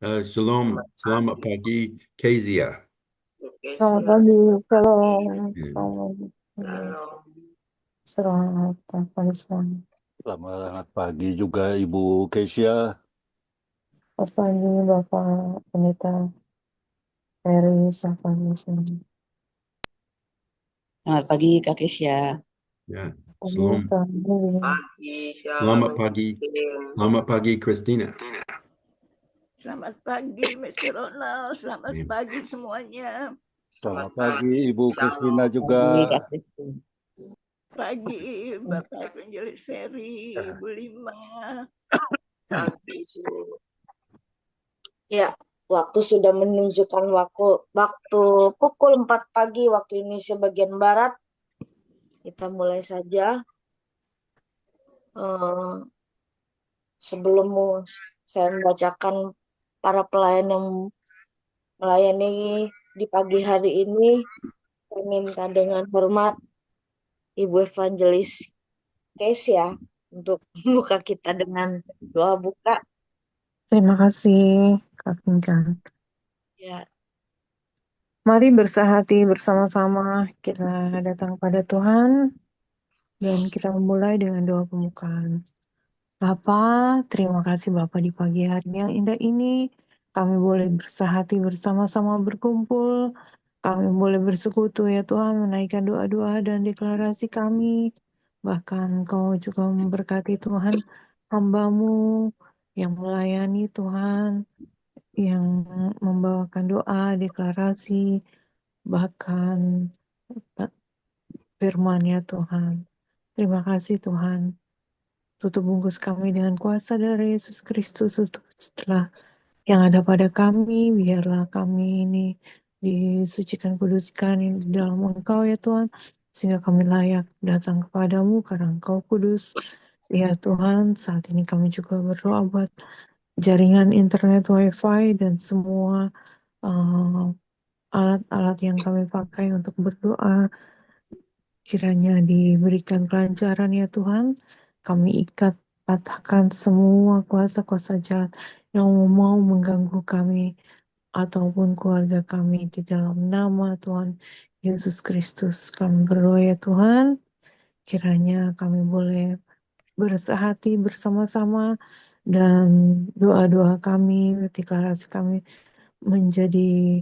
Shalom, selamat pagi, Kezia. Selamat pagi, shalom. Ya, Selamat pagi, selamat Selamat pagi juga Ibu Kesia. pagi, Bapak Pendeta Ferry, selamat pagi, selamat Selamat pagi Kak Kesya. ya. pagi, Shalom, Pagi, selamat shalom, pagi, Christine. selamat pagi, Christina. Selamat pagi, Mr. Ronald. Selamat Ya. pagi semuanya. Selamat pagi Ibu Shalom. Kristina juga. Pagi Kak Kesya. Pagi, Bapak Evangelis Ferry, Ibu Lima. Pagi, Su. Ya, waktu sudah menunjukkan waktu pukul 4 pagi waktu Indonesia bagian Barat. Kita mulai saja. Sebelum saya membacakan para pelayan yang melayani di pagi hari ini, saya minta dengan hormat Ibu Evangelis Kesia untuk membuka kita dengan doa buka. Terima kasih, Kak Pinkan. Ya, Mari bersahati bersama-sama kita datang pada Tuhan dan kita memulai dengan doa pembukaan. Bapa, terima kasih Bapa di pagi hari yang indah ini. Kami boleh bersahati bersama-sama berkumpul. Kami boleh bersekutu ya Tuhan, menaikkan doa-doa dan deklarasi kami. Bahkan Kau juga memberkati Tuhan, hamba-Mu yang melayani Tuhan, yang membawakan doa, deklarasi, bahkan firman ya Tuhan. Terima kasih Tuhan. Tutup bungkus kami dengan kuasa dari Yesus Kristus setelah yang ada pada kami, biarlah kami ini disucikan kuduskan di dalam Engkau ya Tuhan, sehingga kami layak datang kepadamu karena Engkau kudus. Ya Tuhan, saat ini kami juga berdoa buat jaringan internet wifi dan semua alat-alat yang kami pakai untuk berdoa, kiranya diberikan kelancaran ya Tuhan. Kami patahkan semua kuasa-kuasa jahat yang mau mengganggu kami ataupun keluarga kami di dalam nama Tuhan Yesus Kristus. Kami berdoa ya Tuhan, kiranya kami boleh bersehati bersama-sama dan doa-doa kami, deklarasi kami menjadi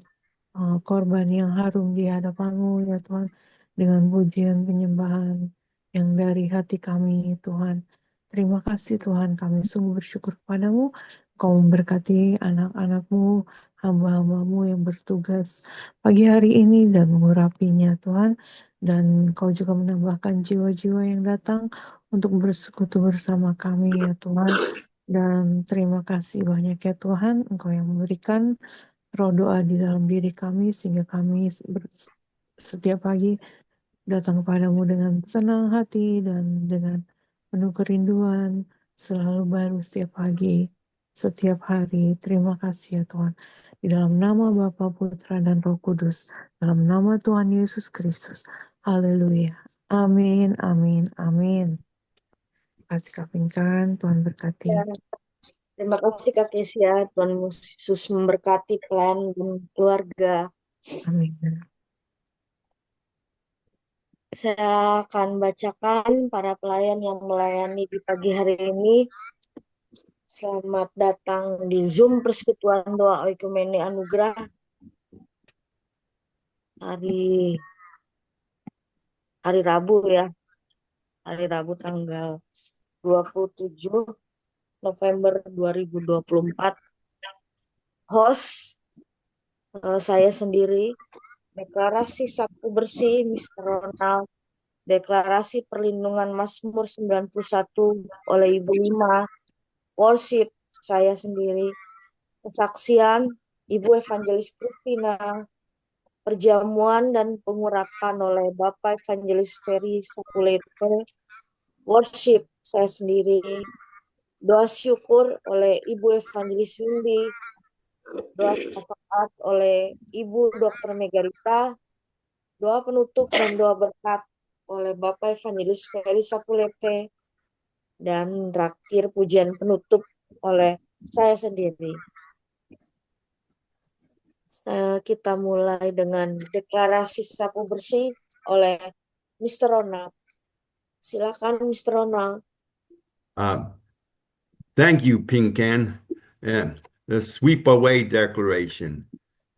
korban yang harum di hadapan-Mu ya Tuhan, dengan pujian penyembahan yang dari hati kami Tuhan. Terima kasih Tuhan, kami sungguh bersyukur kepadamu. Kau memberkati anak-anak-Mu, hamba-hamba-Mu yang bertugas pagi hari ini dan mengurapinya Tuhan. Dan Kau juga menambahkan jiwa-jiwa yang datang untuk bersekutu bersama kami ya Tuhan. Dan terima kasih banyak ya Tuhan, Engkau yang memberikan roh doa di dalam diri kami sehingga kami setiap pagi datang kepadamu dengan senang hati dan dengan penuh kerinduan selalu baru setiap pagi, setiap hari. Terima kasih ya Tuhan. Di dalam nama Bapa, Putra, dan Roh Kudus. Dalam nama Tuhan Yesus Kristus. Haleluya. Amin, amin, amin. Terima kasih Kak Pinkan. Tuhan berkati. ya. Terima kasih Kak Kesia. Tuhan Yesus memberkati pelayan dan keluarga. Amin. Saya akan bacakan para pelayan yang melayani di pagi hari ini. Selamat datang di Zoom Persekutuan Doa Oikumene Anugerah hari Rabu ya. Hari Rabu tanggal 27 November 2024. Host saya sendiri, deklarasi Sabtu bersih Mr. Ronald, deklarasi perlindungan Mazmur 91 oleh Ibu Lima, worship saya sendiri, kesaksian Ibu Evangelis Christina, perjamuan dan pengurapan oleh Bapak Evangelis Ferry Sapulete, worship saya sendiri, doa syukur oleh Ibu Evangelis Windy, doa syafaat oleh Ibu Dr. Megarita, doa penutup dan doa berkat oleh Bapak Evangelis Ferry Sapulete, dan terakhir pujian penutup oleh saya sendiri. Kita mulai dengan deklarasi sapu bersih oleh Mr. Ronald. Silakan Mr. Ronald. Thank you, Pinkan. And the sweep away declaration.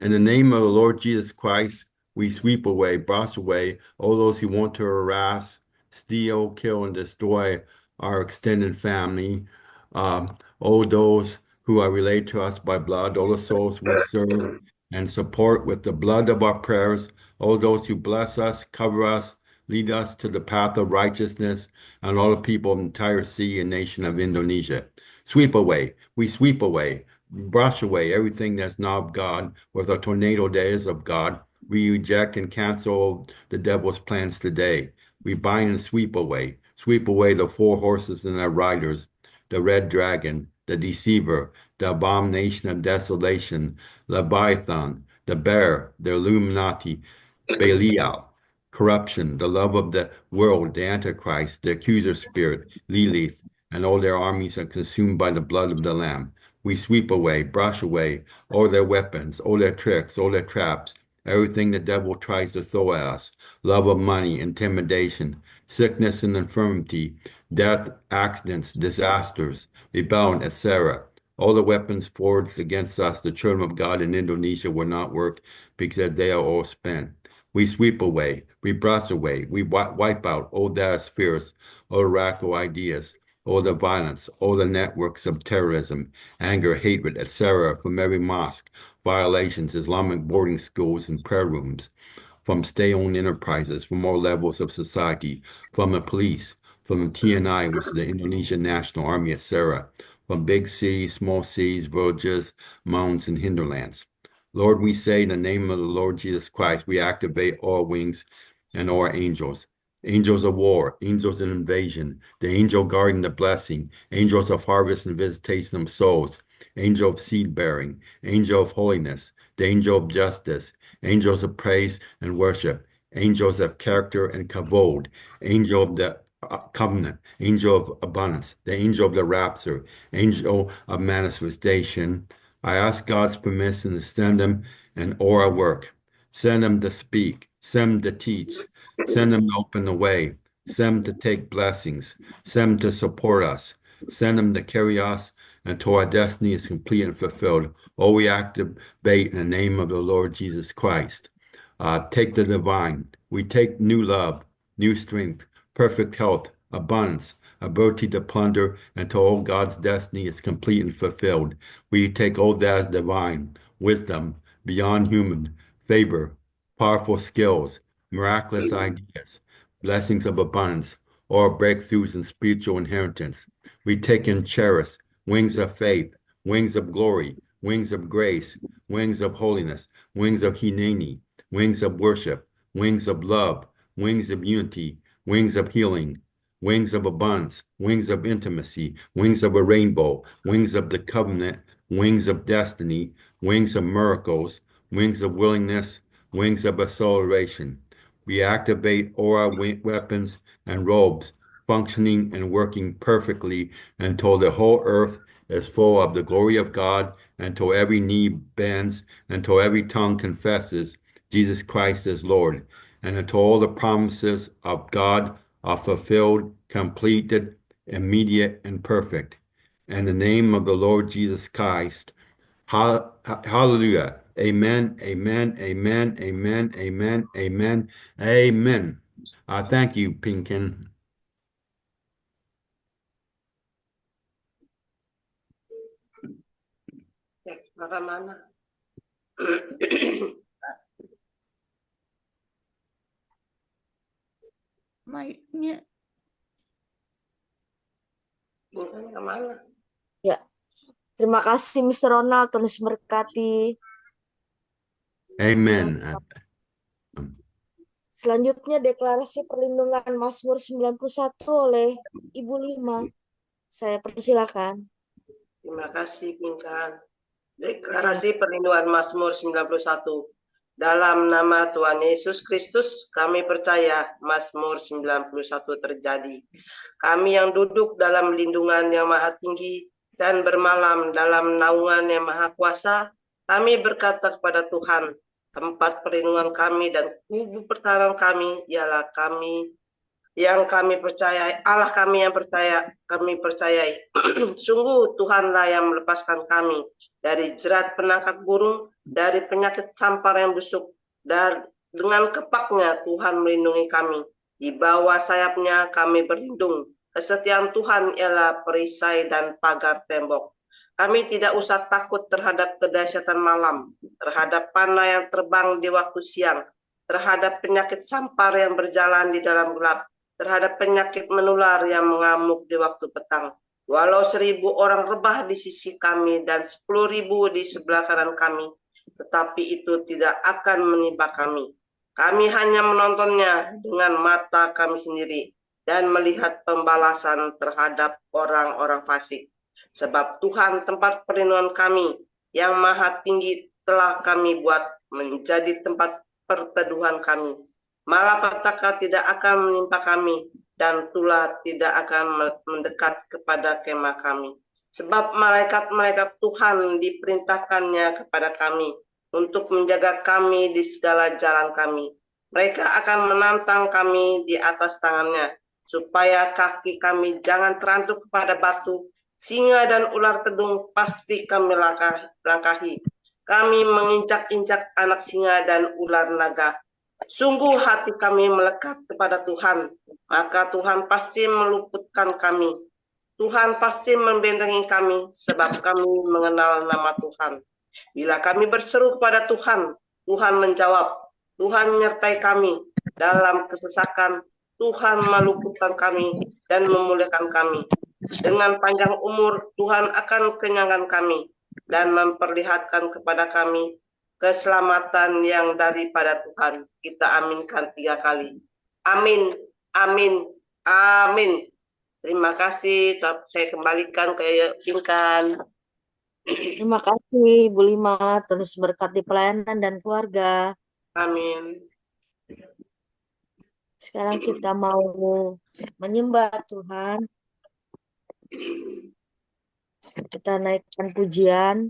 In the name of the Lord Jesus Christ, we sweep away, brush away all those who want to harass, steal, kill, and destroy our extended family. All those who are related to us by blood, all the souls we serve and support with the blood of our prayers, all those who bless us, cover us, lead us to the path of righteousness, and all the people of the entire sea and nation of Indonesia. Sweep away. We sweep away, brush away everything that's not of God with a tornado that is of God. We reject and cancel the devil's plans today. We bind and sweep away the 4 horses and their riders, the red dragon, the deceiver, the abomination of desolation, Leviathan, the bear, the Illuminati, Belial, corruption, the love of the world, the Antichrist, the accuser spirit, Lilith, and all their armies are consumed by the blood of the Lamb. We sweep away, brush away all their weapons, all their tricks, all their traps, everything the devil tries to throw at us, love of money, intimidation, sickness and infirmity, death, accidents, disasters, rebellion, etc. All the weapons forged against us, the children of God in Indonesia, will not work because they are all spent. We sweep away, we brush away, we wipe out all that is fierce, all the radical ideas, all the violence, all the networks of terrorism, anger, hatred, etc. from every mosque, violations, Islamic boarding schools and prayer rooms, from state-owned enterprises, from all levels of society, from the police, from the TNI, which is the Indonesian National Army, etc., from big seas, small seas, villages, mountains, and hinterlands. Lord, we say in the name of the Lord Jesus Christ, we activate all wings and all angels. Angels of war, angels of invasion, the angel guarding the blessing, angels of harvest and visitation of souls, angel of seed bearing, angel of holiness, the angel of justice, angels of praise and worship, angels of character and kavod, angel of the covenant, angel of abundance, the angel of the rapture, angel of manifestation. I ask God's permission to send them and aura work. Send them to speak, send them to teach, send them to open the way, send them to take blessings, send them to support us, send them to carry us until our destiny is complete and fulfilled. Oh, we activate in the name of the Lord Jesus Christ. Take the divine. We take new love, new strength, perfect health, abundance, ability to plunder until all God's destiny is complete and fulfilled. We take all that as divine, wisdom, beyond human, favor, powerful skills, miraculous ideas, blessings of abundance, or breakthroughs and spiritual inheritance. We take and cherish wings of faith, wings of glory, wings of grace, wings of holiness, wings of hineni, wings of worship, wings of love, wings of unity, wings of healing, wings of abundance, wings of intimacy, wings of a rainbow, wings of the covenant, wings of destiny, wings of miracles, wings of willingness, wings of acceleration. We activate all our weapons and robes, functioning and working perfectly until the whole earth is full of the glory of God, until every knee bends, until every tongue confesses Jesus Christ is Lord, and until all the promises of God are fulfilled, completed, immediate, and perfect. In the name of the Lord Jesus Christ, hallelujah. Amen, amen, amen, amen, amen, amen, amen. Thank you, Pinkin. Suara mana? Mic-nya. Bukan kemana? Ya, terima kasih Mr. Ronald, Tuhan Yesus memberkati. Amen. Selanjutnya deklarasi perlindungan Mazmur 91 oleh Ibu Lima. Saya persilakan. Terima kasih, Pinkan. Deklarasi perlindungan Mazmur 91. Dalam nama Tuhan Yesus Kristus, kami percaya Mazmur 91 terjadi. Kami yang duduk dalam lindungan yang maha tinggi dan bermalam dalam naungan yang maha kuasa, Kami berkata kepada Tuhan, tempat perlindungan kami dan kubu pertahanan kami ialah kami yang kami percayai, Allah kami yang kami percayai. Sungguh Tuhanlah yang melepaskan kami dari jerat penangkap burung, dari penyakit sampar yang busuk, dan dengan kepaknya Tuhan melindungi kami. Di bawah sayapnya kami berlindung. Kesetiaan Tuhan ialah perisai dan pagar tembok. Kami tidak usah takut terhadap kedahsyatan malam, terhadap panah yang terbang di waktu siang, terhadap penyakit sampar yang berjalan di dalam gelap, terhadap penyakit menular yang mengamuk di waktu petang. Walau 1.000 orang rebah di sisi kami dan 10.000 di sebelah kanan kami, tetapi itu tidak akan menimpa kami. Kami hanya menontonnya dengan mata kami sendiri dan melihat pembalasan terhadap orang-orang fasik. Sebab Tuhan tempat perlindungan kami yang maha tinggi telah kami buat menjadi tempat perteduhan kami. Malapetaka tidak akan menimpa kami dan tulah tidak akan mendekat kepada kemah kami. Sebab malaikat-malaikat Tuhan diperintahkannya kepada kami untuk menjaga kami di segala jalan kami. Mereka akan menantang kami di atas tangannya, supaya kaki kami jangan terantuk kepada batu. Singa dan ular tedung pasti kami langkahi. Kami menginjak-injak anak singa dan ular naga. Sungguh hati kami melekat kepada Tuhan, maka Tuhan pasti meluputkan kami. Tuhan pasti membentengi kami, sebab kami mengenal nama Tuhan. Bila kami berseru kepada Tuhan, Tuhan menjawab. Tuhan menyertai kami dalam kesesakan. Tuhan meluputkan kami dan memuliakan kami. Dengan panjang umur, Tuhan akan kenyangkan kami dan memperlihatkan kepada kami keselamatan yang daripada Tuhan. Kita aminkan 3 kali. Amin, amin, amin. Terima kasih. Saya kembalikan ke Inkan. Terima kasih Bu Lima, terus berkati pelayanan dan keluarga. Amin. Sekarang kita mau menyembah Tuhan. Kita naikkan pujian.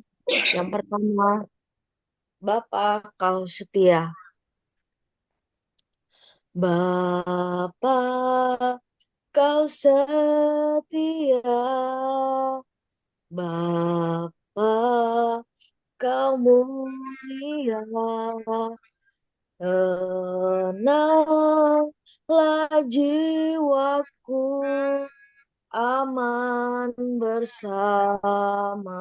Yang pertama, Bapa kau setia. Bapa kau setia. Bapa kau mulia. Tenanglah jiwaku, aman bersamamu.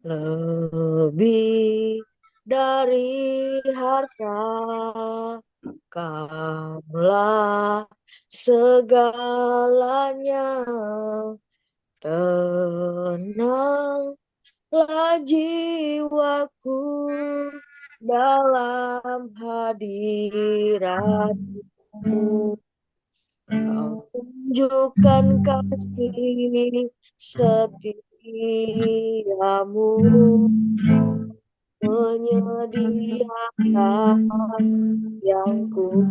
Lebih dari harta, kaulah segalanya. Tenanglah jiwaku dalam hadiratmu. Kau tunjukkan kasih setiamu, menyediakan yang ku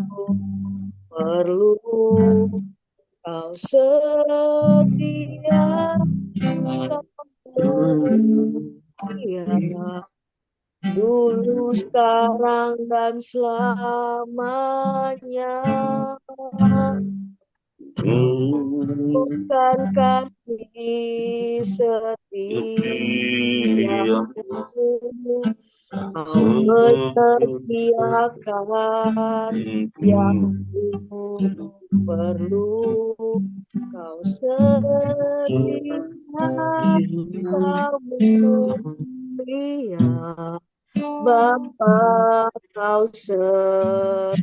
perlu. Kau setia, kau setia, dulu, sekarang, dan selamanya. Bukan kasih setiamu, kau menyediakan yang ku perlu. Kau setia, kau mulia. Bapa kau setia.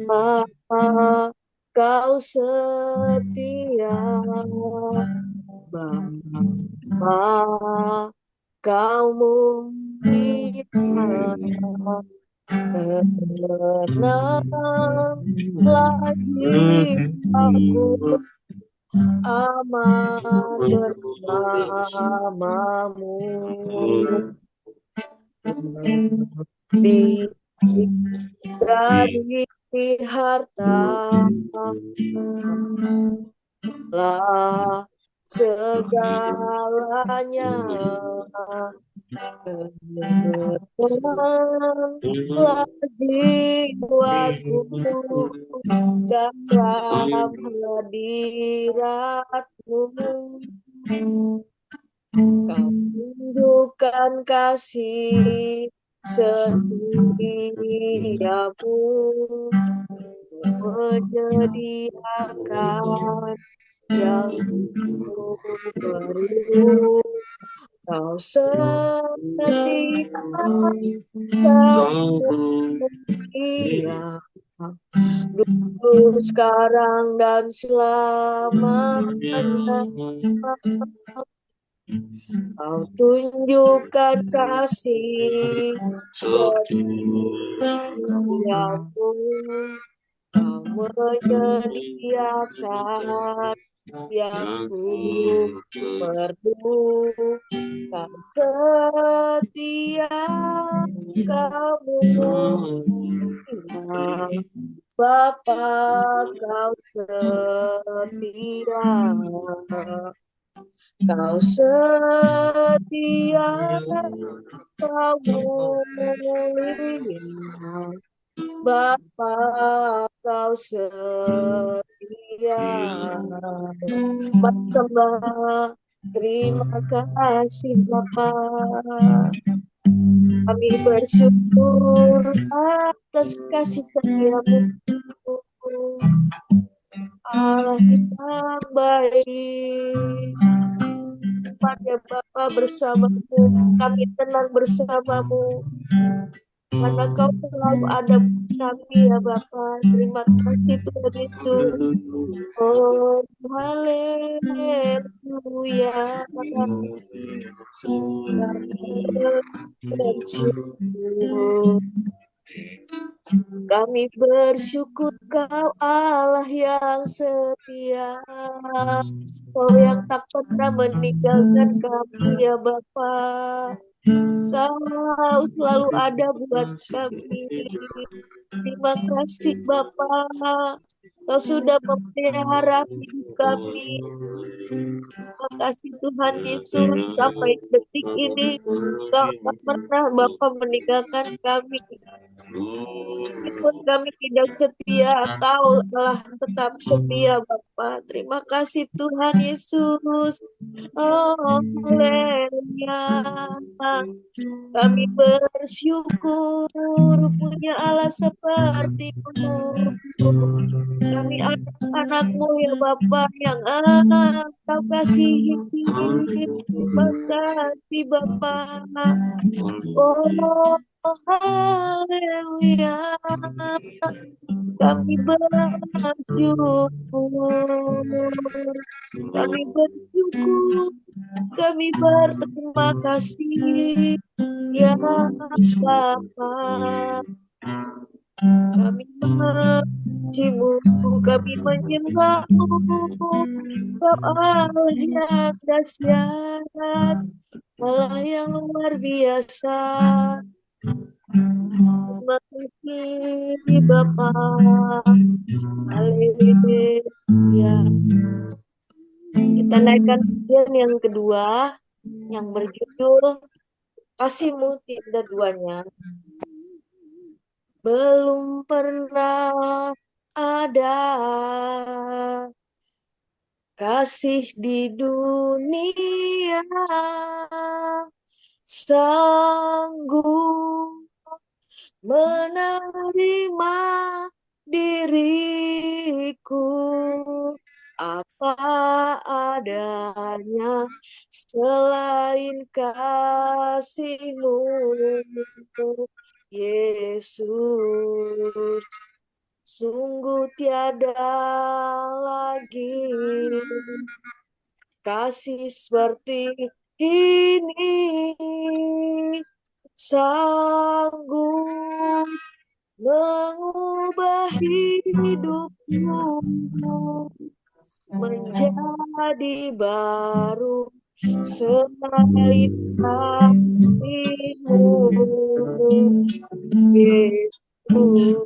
Bapa kau setia. Bapa kau mulia. Tenanglah jiwaku, aman bersamamu. Lebih dari harta, lah segalanya. Tenanglah jiwaku dalam hadirat-Mu. Kau tunjukkan kasih setiamu, menyediakan yang ku perlu. Kau setia, kau setia, dulu, sekarang, dan selamanya. Kau tunjukkan kasih setiamu, Kau menyediakan yang ku perlu. Kau setia, Kau setia, Bapa, Kau setia. Kau setia, Kau mulia, Bapa, Kau setia. Bersembah, terima kasih Bapa. Kami bersyukur atas kasih setia-Mu, Allah yang baik. Tempatnya Bapa bersama-Mu, kami tenang bersama-Mu, karena Kau selalu ada buat kami ya Bapa. Terima kasih Tuhan Yesus. Oh, haleluya. Kami bersyukur Kau Allah yang setia, Kau yang tak pernah meninggalkan kami ya Bapa. Kau selalu ada buat kami. Terima kasih Bapa, Kau sudah memelihara hidup kami. Terima kasih Tuhan Yesus, sampai detik ini Kau tak pernah Bapa meninggalkan kami. Meskipun kami tidak setia, Kau telah tetap setia Bapa. Terima kasih Tuhan Yesus. Oh, haleluya. Kami bersyukur punya Allah seperti-Mu. Kami anak-anak-Mu ya Bapa yang Kau kasihi. Terima kasih Bapa. Oh, haleluya. Kami bersyukur. Kami bersyukur. Kami berterima kasih ya Bapa. Kami memuji-Mu, kami menyembah-Mu, Kau Allah yang dahsyat, Allah yang luar biasa. Terima kasih Bapa. Haleluya. Kita naikkan bagian yang kedua yang berjudul Kasih-Mu tiada duanya. Belum pernah ada kasih di dunia sanggup menerima diriku apa adanya selain kasih-Mu, Yesus. Sungguh tiada lagi kasih seperti ini sanggup mengubah hidupku menjadi baru selain kasih-Mu, Yesus.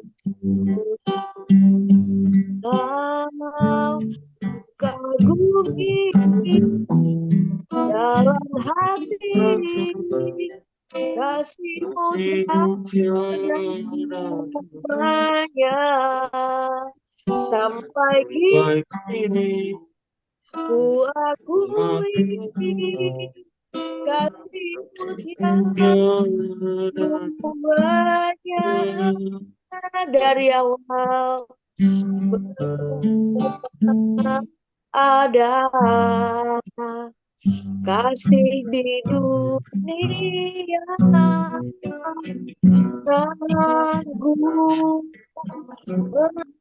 Kau mengagumi dalam hati kasih-Mu tiada duanya. Sampai kini ku akui kasih-Mu tiada duanya. Dari awal ada kasih di dunia tangguh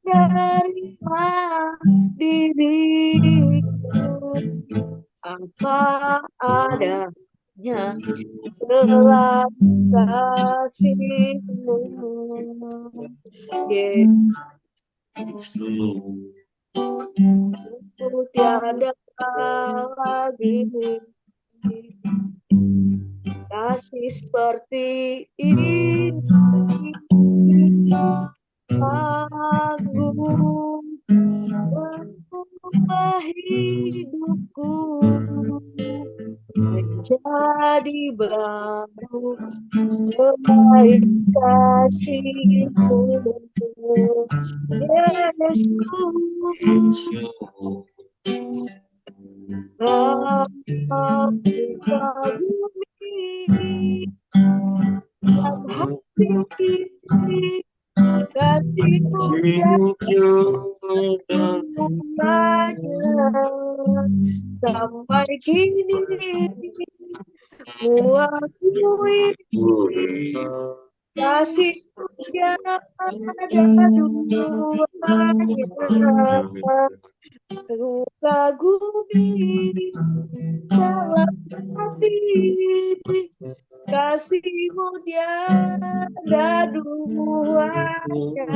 menerima diriku apa adanya selalu kasih-Mu. Ku tiada lagi kasih seperti ini, sanggup mengubah hidupku menjadi baru selain kasih-Mu. Yesus, aku kagumi dalam hati kasih-Mu tiada sampai kini ku akui kasih-Mu tiada duanya. Ku kagumi dalam hati kasih-Mu tiada duanya.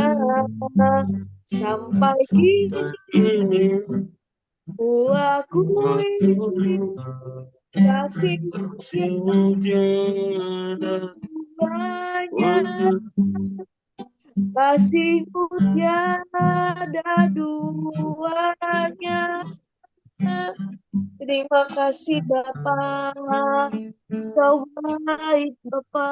Sampai kini ku akui kasih-Mu tiada duanya. Kasih-Mu tiada duanya. Terima kasih Bapa, Kau baik Bapa.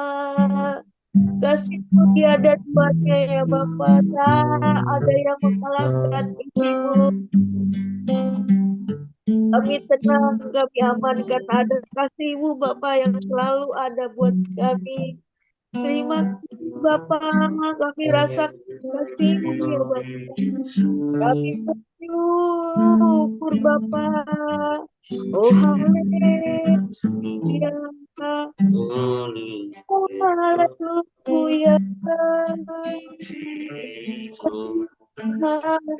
Kasih-Mu tiada duanya ya Bapa. Tak ada yang mengalahkan kasih-Mu. Kami tenang, kami amankan ada kasih-Mu Bapa yang selalu ada buat kami. Terima kasih Bapa, kami rasakan kasih-Mu ya Bapa. Kami bersyukur Bapa. Oh haleluya. Oh haleluya.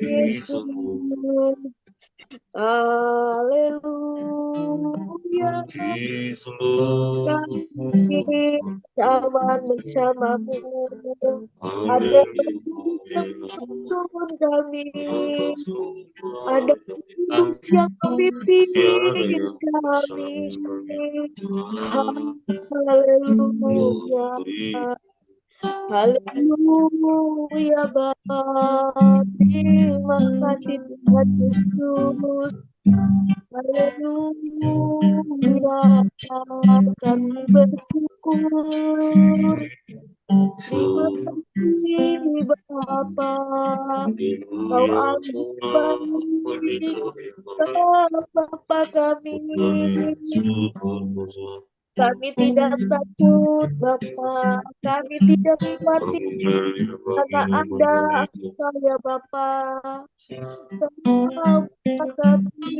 Yesus. Haleluya. Kami zaman bersama-Mu. Ada penuntun kami. Ada Yesus yang memimpin kami. Haleluya. Haleluya Bapa. Terima kasih Tuhan Yesus. Haleluya. Kami bersyukur. Terima kasih Bapa. Kau baik. Bapa kami. Kami tidak takut Bapa. Kami tidak khawatir karena Anda saya Bapa. Kau kami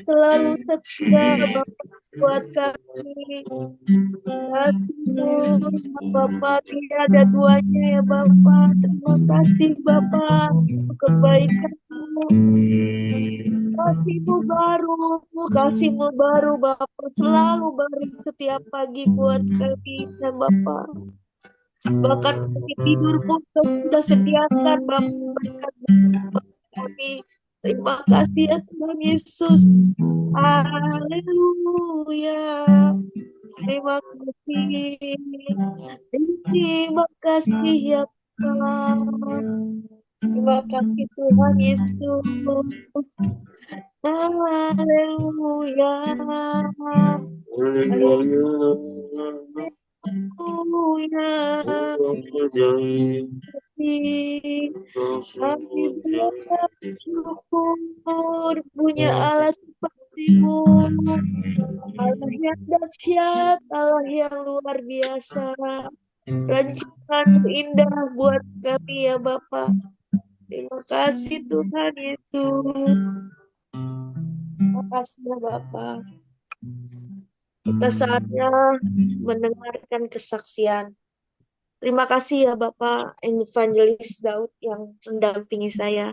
selalu setia Bapa buat kami. Kasih-Mu Bapa tiada duanya ya Bapa. Terima kasih Bapa untuk kebaikan-Mu. Kasih-Mu baru Bapa, selalu baru setiap pagi buat kami dan Bapa. Bahkan kami tidur pun Kau sudah sediakan Bapa kami. Terima kasih ya Tuhan Yesus. Haleluya. Terima kasih. Terima kasih ya Tuhan. Terima kasih Tuhan Yesus. Haleluya. Haleluya. Kami bersyukur punya Allah seperti-Mu. Allah yang dahsyat, Allah yang luar biasa. Rancangan-Mu indah buat kami ya Bapa. Terima kasih Tuhan Yesus. Terima kasih ya Bapa. Kita saatnya mendengarkan kesaksian. Terima kasih ya Bapak Evangelis Daud yang mendampingi saya.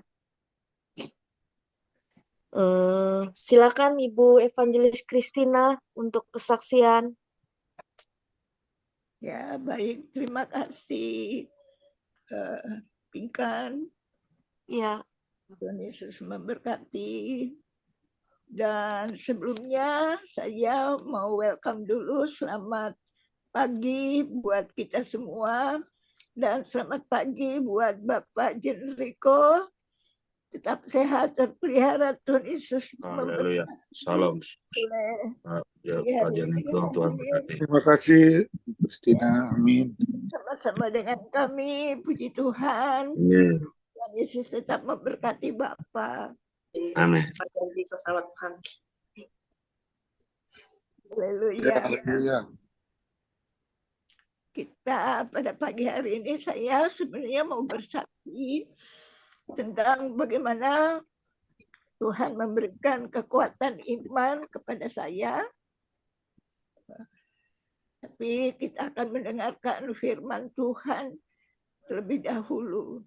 Silakan Ibu Evangelis Christina untuk kesaksian. Ya, baik. Terima kasih, Pinkan. Ya, Tuhan Yesus memberkati. Dan sebelumnya saya mau welcome dulu. Selamat pagi buat kita semua. Dan selamat pagi buat Bapak Jenriko. Tetap sehat, terpelihara. Tuhan Yesus Haleluya. Salam. Tuhan berkati. Terima kasih, Christina. Amin. Sama-sama dengan kami, puji Tuhan. Amin. Tuhan Yesus tetap memberkati Bapak. Amin. Selamat pagi. Haleluya. Haleluya. Kita pada pagi hari ini saya sebenarnya mau bersaksi tentang bagaimana Tuhan memberikan kekuatan iman kepada saya. Tapi kita akan mendengarkan firman Tuhan terlebih dahulu.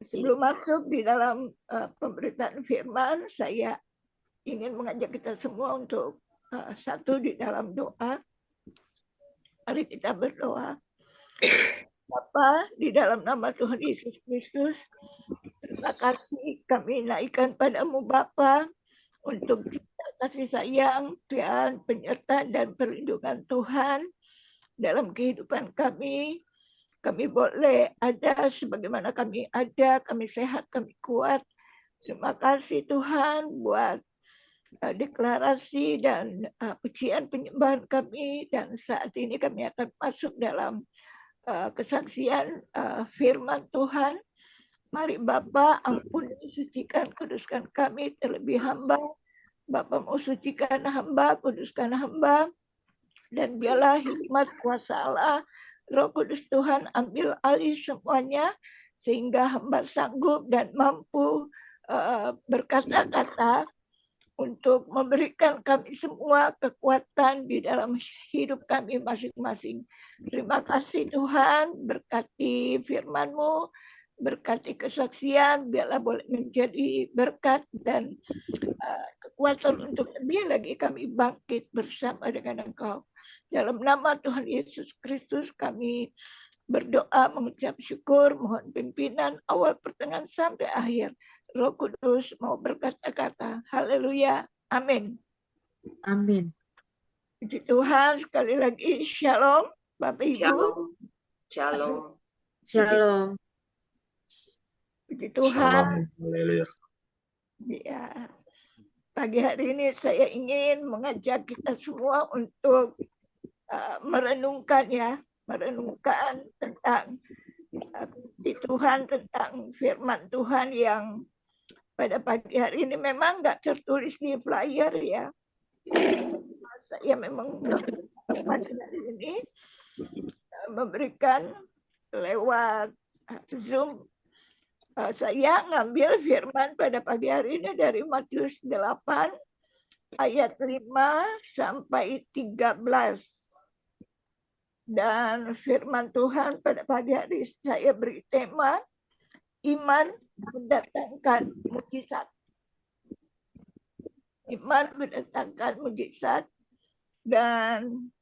Sebelum masuk di dalam pemberitaan firman, saya ingin mengajak kita semua untuk satu di dalam doa. Mari kita berdoa. Bapa, di dalam nama Tuhan Yesus Kristus, terima kasih kami naikkan padamu Bapa untuk cinta kasih sayang dan penyertaan dan perlindungan Tuhan dalam kehidupan kami. Kami boleh ada sebagaimana kami ada, kami sehat, kami kuat. Terima kasih Tuhan buat deklarasi dan pujian penyembahan kami. Dan saat ini kami akan masuk dalam kesaksian firman Tuhan. Mari Bapa, ampuni, sucikan, kuduskan kami terlebih hamba. Bapa mau sucikan hamba, kuduskan hamba. Dan biarlah hikmat kuasa Allah, Roh Kudus Tuhan ambil alih semuanya. Sehingga hamba sanggup dan mampu berkata-kata untuk memberikan kami semua kekuatan di dalam hidup kami masing-masing. Terima kasih Tuhan, berkati firman-Mu, berkati kesaksian, biarlah boleh menjadi berkat dan kekuatan untuk lebih lagi kami bangkit bersama dengan Engkau. Dalam nama Tuhan Yesus Kristus kami berdoa, mengucap syukur, mohon pimpinan awal, pertengahan, sampai akhir. Roh Kudus mau berkata-kata. Haleluya. Amin. amin. Puji Tuhan, sekali lagi shalom Bapak Ibu. Shalom. Shalom. Shalom. Puji Tuhan. Salam. Haleluya. Ya. Pagi hari ini saya ingin mengajak kita semua untuk merenungkan tentang Tuhan, tentang firman Tuhan yang pada pagi hari ini memang nggak tertulis di flyer ya. Saya memang pada hari ini memberikan lewat Zoom. Saya ngambil firman pada pagi hari ini dari Matius 8 ayat 5 sampai 13. Dan firman Tuhan pada pagi hari saya beri tema iman mendatangkan mukjizat. Iman mendatangkan mukjizat. Dan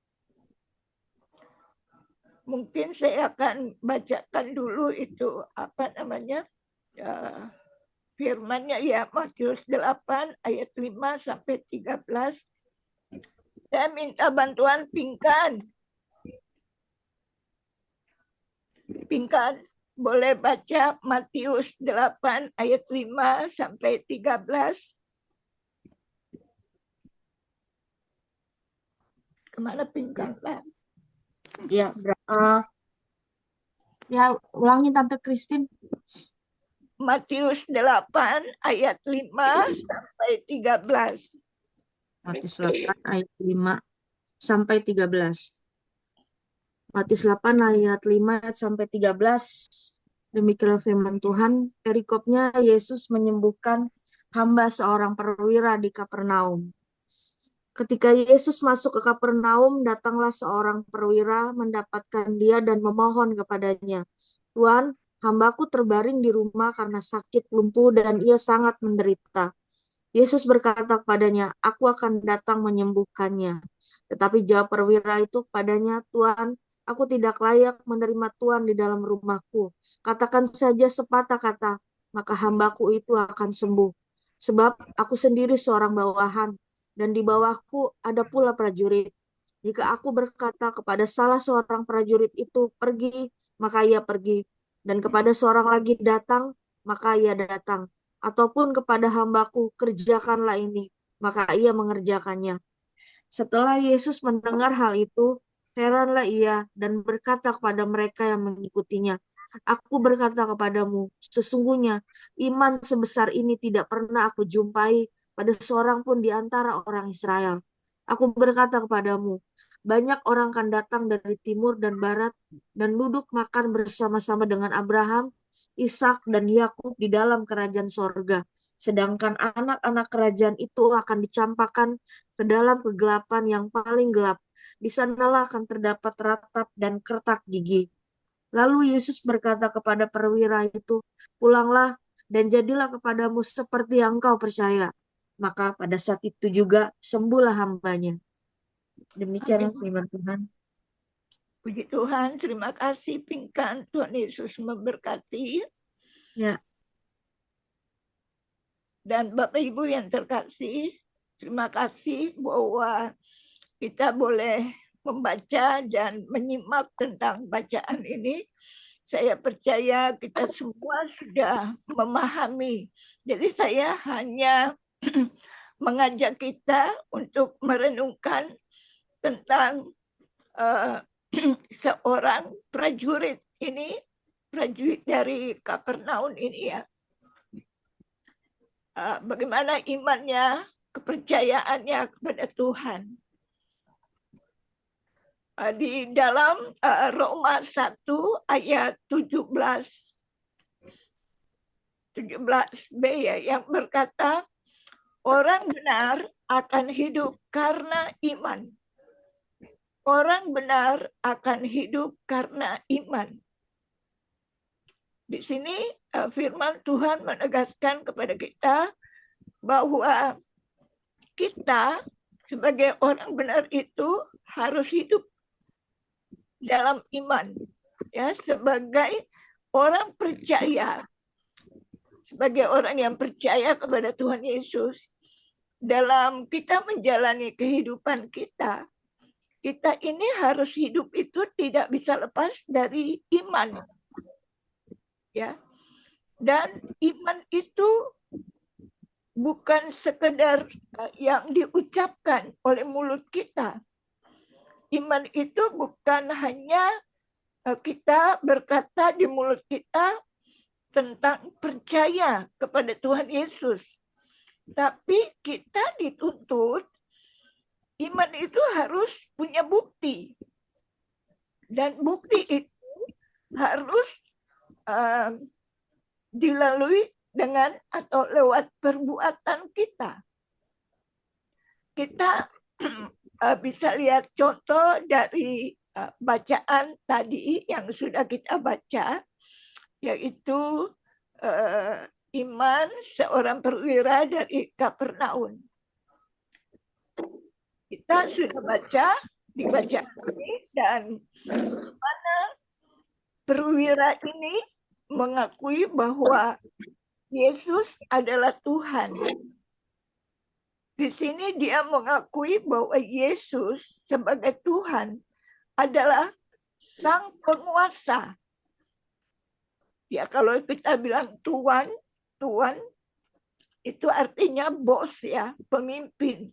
mungkin saya akan bacakan dulu itu firmannya ya, Matius 8 ayat 5 sampai 13. Saya minta bantuan Pinkan. boleh baca Matius 8 ayat 5 sampai 13. Kemana pingganlah? Ya, ya ulangin Tante Christine. Matius 8 ayat 5 sampai 13. Matius 8 ayat 5 sampai 13. Matius 8 ayat 5 sampai 13. Demikian firman Tuhan. Perikopnya Yesus menyembuhkan hamba seorang perwira di Kapernaum. Ketika Yesus masuk ke Kapernaum, datanglah seorang perwira mendapatkan dia dan memohon kepadanya, "Tuan, hambaku terbaring di rumah karena sakit lumpuh dan ia sangat menderita." Yesus berkata kepadanya, "Aku akan datang menyembuhkannya." Tetapi jawab perwira itu kepadanya, "Tuan, aku tidak layak menerima Tuan di dalam rumahku. Katakan saja sepatah kata, maka hambaku itu akan sembuh. Sebab aku sendiri seorang bawahan, dan di bawahku ada pula prajurit. Jika aku berkata kepada salah seorang prajurit itu, 'Pergi,' maka ia pergi. Dan kepada seorang lagi, 'Datang,' maka ia datang. Ataupun kepada hambaku, 'Kerjakanlah ini,' maka ia mengerjakannya." Setelah Yesus mendengar hal itu, heranlah ia dan berkata kepada mereka yang mengikutinya, "Aku berkata kepadamu, sesungguhnya iman sebesar ini tidak pernah aku jumpai pada seorang pun di antara orang Israel. Aku berkata kepadamu, banyak orang akan datang dari timur dan barat dan duduk makan bersama-sama dengan Abraham, Ishak, dan Yakub di dalam kerajaan sorga. Sedangkan anak-anak kerajaan itu akan dicampakkan ke dalam kegelapan yang paling gelap. Di sanalah akan terdapat ratap dan kertak gigi." Lalu Yesus berkata kepada perwira itu, "Pulanglah dan jadilah kepadamu seperti yang engkau percaya." Maka pada saat itu juga sembuhlah hambanya. Demikian firman Tuhan. Puji Tuhan, terima kasih Pingkan. Tuhan Yesus memberkati. Ya. Dan Bapak Ibu yang terkasih, terima kasih bahwa kita boleh membaca dan menyimak tentang bacaan ini. Saya percaya kita semua sudah memahami. Jadi saya hanya mengajak kita untuk merenungkan tentang seorang prajurit ini, prajurit dari Kapernaum ini ya. Bagaimana imannya, kepercayaannya kepada Tuhan. Di dalam Roma 1 ayat 17b ya, yang berkata, orang benar akan hidup karena iman. Orang benar akan hidup karena iman. Di sini firman Tuhan menegaskan kepada kita bahwa kita sebagai orang benar itu harus hidup dalam iman, ya, sebagai orang percaya, sebagai orang yang percaya kepada Tuhan Yesus. Dalam kita menjalani kehidupan kita, kita ini harus hidup itu tidak bisa lepas dari iman. Ya. Dan iman itu bukan sekedar yang diucapkan oleh mulut kita. Iman itu bukan hanya kita berkata di mulut kita tentang percaya kepada Tuhan Yesus. Tapi kita dituntut, iman itu harus punya bukti. Dan bukti itu harus dilalui dengan atau lewat perbuatan kita. Kita bisa lihat contoh dari bacaan tadi yang sudah kita baca, yaitu iman seorang perwira dari Kapernaum. Kita sudah baca di bacaan ini, dan mana perwira ini mengakui bahwa Yesus adalah Tuhan. Di sini dia mengakui bahwa Yesus sebagai Tuhan adalah Sang Penguasa. Ya kalau kita bilang tuan itu artinya bos ya, pemimpin.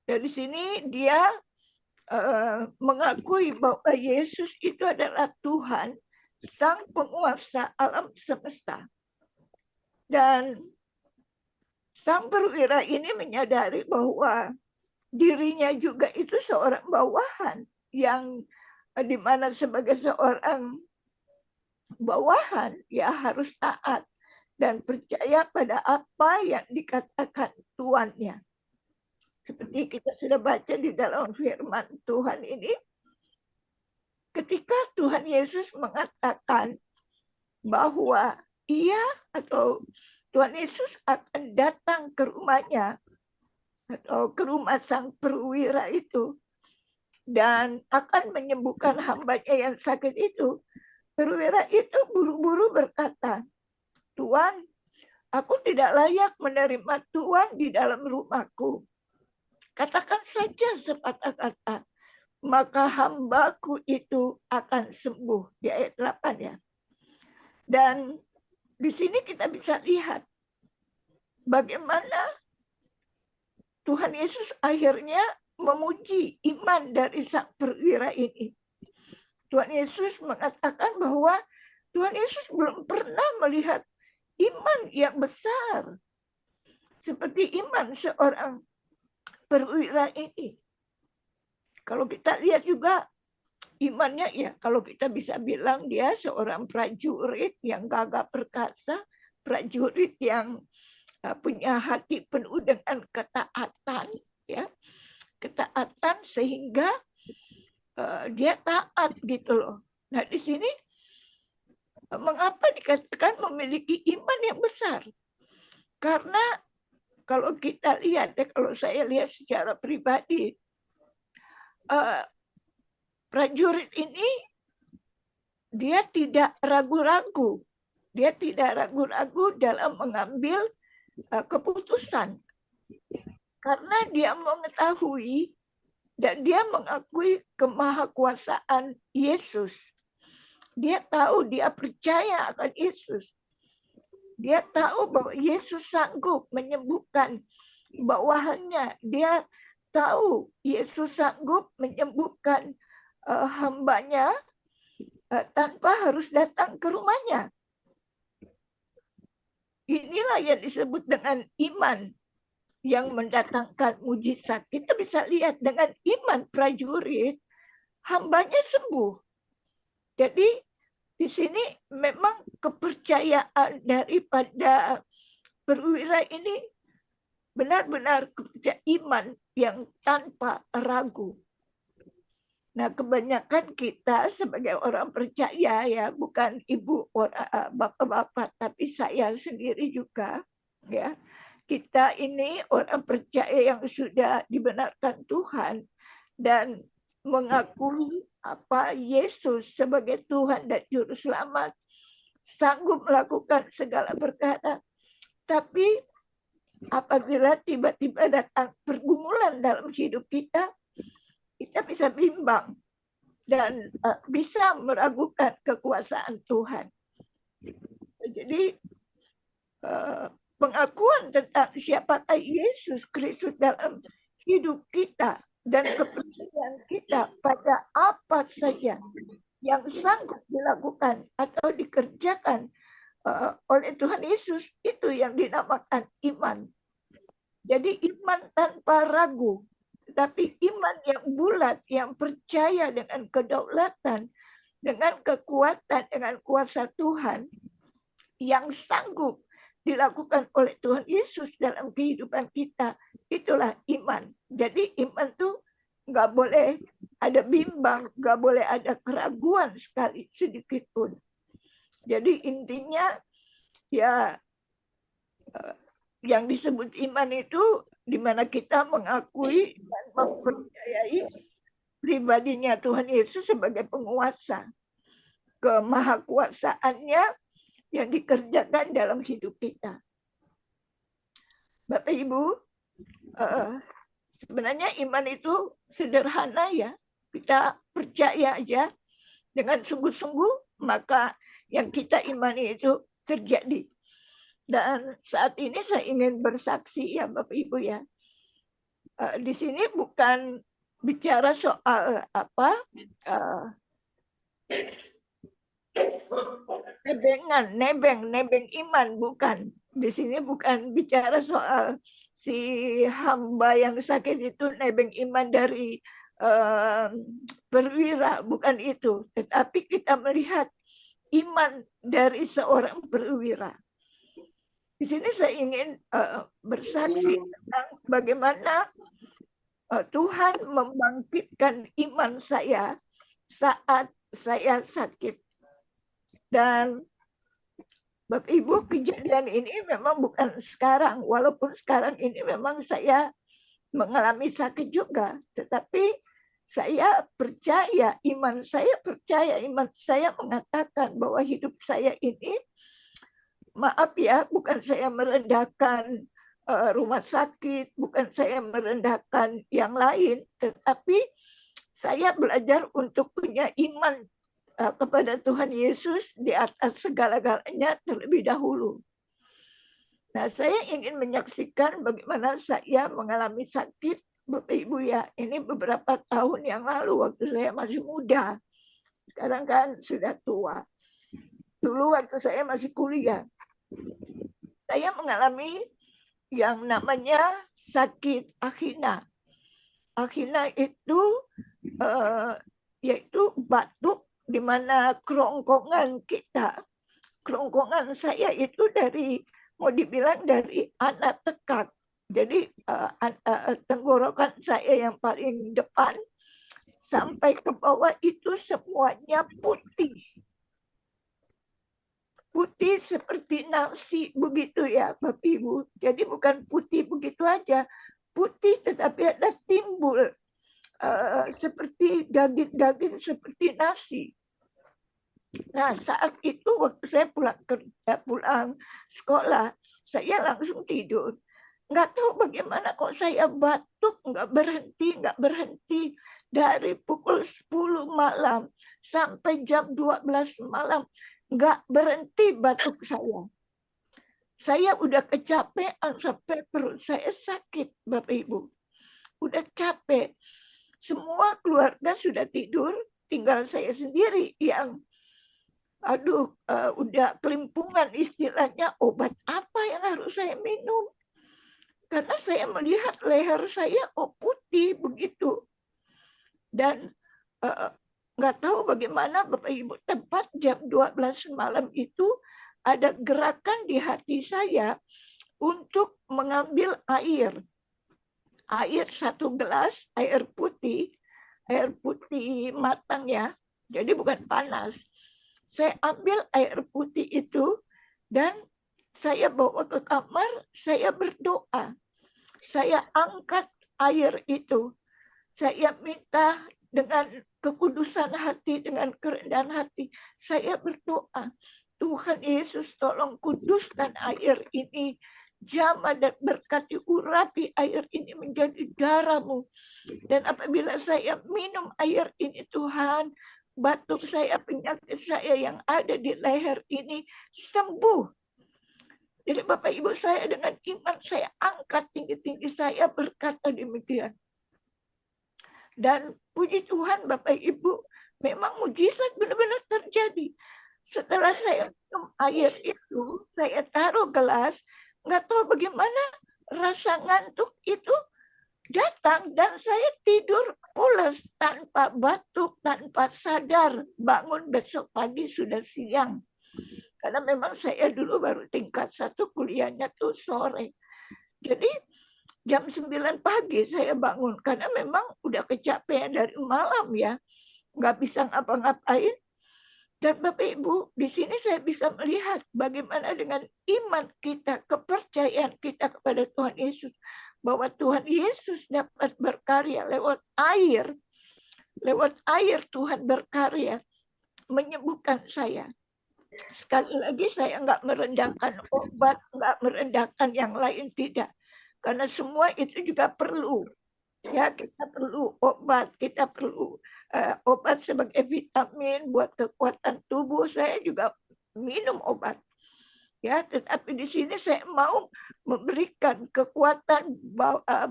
Dari sini dia mengakui bahwa Yesus itu adalah Tuhan, sang penguasa alam semesta. Dan sang perwira ini menyadari bahwa dirinya juga itu seorang bawahan, yang dimana sebagai seorang bawahan ya harus taat dan percaya pada apa yang dikatakan tuannya. Seperti kita sudah baca di dalam firman Tuhan ini, ketika Tuhan Yesus mengatakan bahwa ia atau Tuhan Yesus akan datang ke rumahnya atau ke rumah sang perwira itu dan akan menyembuhkan hambanya yang sakit itu, perwira itu buru-buru berkata, "Tuan, aku tidak layak menerima Tuan di dalam rumahku. Katakan saja sepatah kata, maka hambaku itu akan sembuh." Di ayat 8 ya. Dan di sini kita bisa lihat bagaimana Tuhan Yesus akhirnya memuji iman dari sang perwira ini. Tuhan Yesus mengatakan bahwa Tuhan Yesus belum pernah melihat iman yang besar seperti iman seorang perwira ini. Kalau kita lihat juga imannya ya, kalau kita bisa bilang dia seorang prajurit yang gagah perkasa, prajurit yang punya hati penuh dengan ketaatan, ya, ketaatan sehingga dia taat gitu loh. Nah di sini mengapa dikatakan memiliki iman yang besar? Karena kalau kita lihat, kalau saya lihat secara pribadi, prajurit ini dia tidak ragu-ragu. Dia tidak ragu-ragu dalam mengambil keputusan. Karena dia mengetahui dan dia mengakui kemahakuasaan Yesus. Dia tahu, dia percaya akan Yesus. Dia tahu bahwa Yesus sanggup menyembuhkan bawahannya. Dia tahu Yesus sanggup menyembuhkan hambanya tanpa harus datang ke rumahnya. Inilah yang disebut dengan iman yang mendatangkan mujizat. Kita bisa lihat dengan iman prajurit, hambanya sembuh. Jadi di sini memang kepercayaan daripada perwira ini benar-benar kepercayaan iman yang tanpa ragu. Nah, kebanyakan kita sebagai orang percaya ya, bukan ibu bapak-bapak, tapi saya sendiri juga ya. Kita ini orang percaya yang sudah dibenarkan Tuhan dan mengakui apa Yesus sebagai Tuhan dan Juru Selamat, sanggup melakukan segala perkara. Tapi apabila tiba-tiba datang pergumulan dalam hidup kita, kita bisa bimbang dan bisa meragukan kekuasaan Tuhan. Jadi pengakuan tentang siapakah Yesus Kristus dalam hidup kita dan kepercayaan kita pada apa saja yang sanggup dilakukan atau dikerjakan oleh Tuhan Yesus, itu yang dinamakan iman. Jadi iman tanpa ragu, tapi iman yang bulat, yang percaya dengan kedaulatan, dengan kekuatan, dengan kuasa Tuhan yang sanggup dilakukan oleh Tuhan Yesus dalam kehidupan kita. Itulah iman. Jadi iman tuh nggak boleh ada bimbang, nggak boleh ada keraguan sekali sedikit pun. Jadi intinya ya yang disebut iman itu di mana kita mengakui dan mempercayai pribadinya Tuhan Yesus sebagai penguasa, kemahakuasaannya yang dikerjakan dalam hidup kita. Bapak Ibu, sebenarnya iman itu sederhana ya. Kita percaya aja dengan sungguh-sungguh, maka yang kita imani itu terjadi. Dan saat ini saya ingin bersaksi ya Bapak Ibu ya. Di sini bukan bicara soal nebeng iman, bukan. Di sini bukan bicara soal si hamba yang sakit itu nebeng iman dari perwira, bukan itu. Tetapi kita melihat iman dari seorang perwira. Di sini saya ingin bersaksi tentang bagaimana Tuhan membangkitkan iman saya saat saya sakit. Dan Bapak Ibu, kejadian ini memang bukan sekarang, walaupun sekarang ini memang saya mengalami sakit juga, tetapi saya percaya, iman saya mengatakan bahwa hidup saya ini, maaf ya, bukan saya merendahkan rumah sakit, bukan saya merendahkan yang lain, tetapi saya belajar untuk punya iman kepada Tuhan Yesus di atas segala-galanya terlebih dahulu. Nah, saya ingin menyaksikan bagaimana saya mengalami sakit, Bapak Ibu ya. Ini beberapa tahun yang lalu waktu saya masih muda. Sekarang kan sudah tua. Dulu waktu saya masih kuliah, saya mengalami yang namanya sakit angina. Angina itu yaitu batuk di mana kerongkongan saya itu dari, mau dibilang dari anak tekak. Jadi tenggorokan saya yang paling depan sampai ke bawah itu semuanya putih. Putih seperti nasi begitu ya Bapak Ibu. Jadi bukan putih begitu aja. Putih tetapi ada timbul seperti daging-daging seperti nasi. Nah, saat itu waktu saya pulang sekolah, saya langsung tidur. Nggak tahu bagaimana kok saya batuk, nggak berhenti. Dari pukul 10 malam sampai jam 12 malam, nggak berhenti batuk saya. Saya udah kecapean sampai perut saya sakit, Bapak Ibu. Udah capek. Semua keluarga sudah tidur, tinggal saya sendiri yang udah kelimpungan istilahnya, obat apa yang harus saya minum. Karena saya melihat leher saya putih begitu. Dan nggak tahu bagaimana Bapak Ibu, tepat jam 12 malam itu ada gerakan di hati saya untuk mengambil air. Air 1 gelas, air putih matang ya, jadi bukan panas. Saya ambil air putih itu dan saya bawa ke kamar, saya berdoa. Saya angkat air itu. Saya minta dengan kekudusan hati, dengan kerendahan hati. Saya berdoa, Tuhan Yesus tolong kuduskan air ini. Jamah dan berkati, urapi air ini menjadi darah-Mu. Dan apabila saya minum air ini Tuhan, batuk saya, penyakit saya yang ada di leher ini sembuh. Jadi Bapak Ibu, saya dengan iman saya angkat tinggi-tinggi, saya berkata demikian. Dan puji Tuhan Bapak Ibu, memang mujizat benar-benar terjadi. Setelah saya minum air itu, saya taruh gelas, nggak tahu bagaimana rasa ngantuk itu datang dan saya tidur pulas tanpa batuk, tanpa sadar. Bangun besok pagi sudah siang. Karena memang saya dulu baru tingkat 1, kuliahnya tuh sore. Jadi jam 9 pagi saya bangun karena memang udah kecapean dari malam ya. Nggak bisa ngapa-ngapain. Dan Bapak Ibu, di sini saya bisa melihat bagaimana dengan iman kita, kepercayaan kita kepada Tuhan Yesus. Bahwa Tuhan Yesus dapat berkarya lewat air. Lewat air Tuhan berkarya menyembuhkan saya. Sekali lagi saya nggak merendahkan obat, nggak merendahkan yang lain, tidak. Karena semua itu juga perlu. Ya, kita perlu obat, kita perlu obat sebagai vitamin buat kekuatan tubuh. Saya juga minum obat. Ya, tetapi di sini saya mau memberikan kekuatan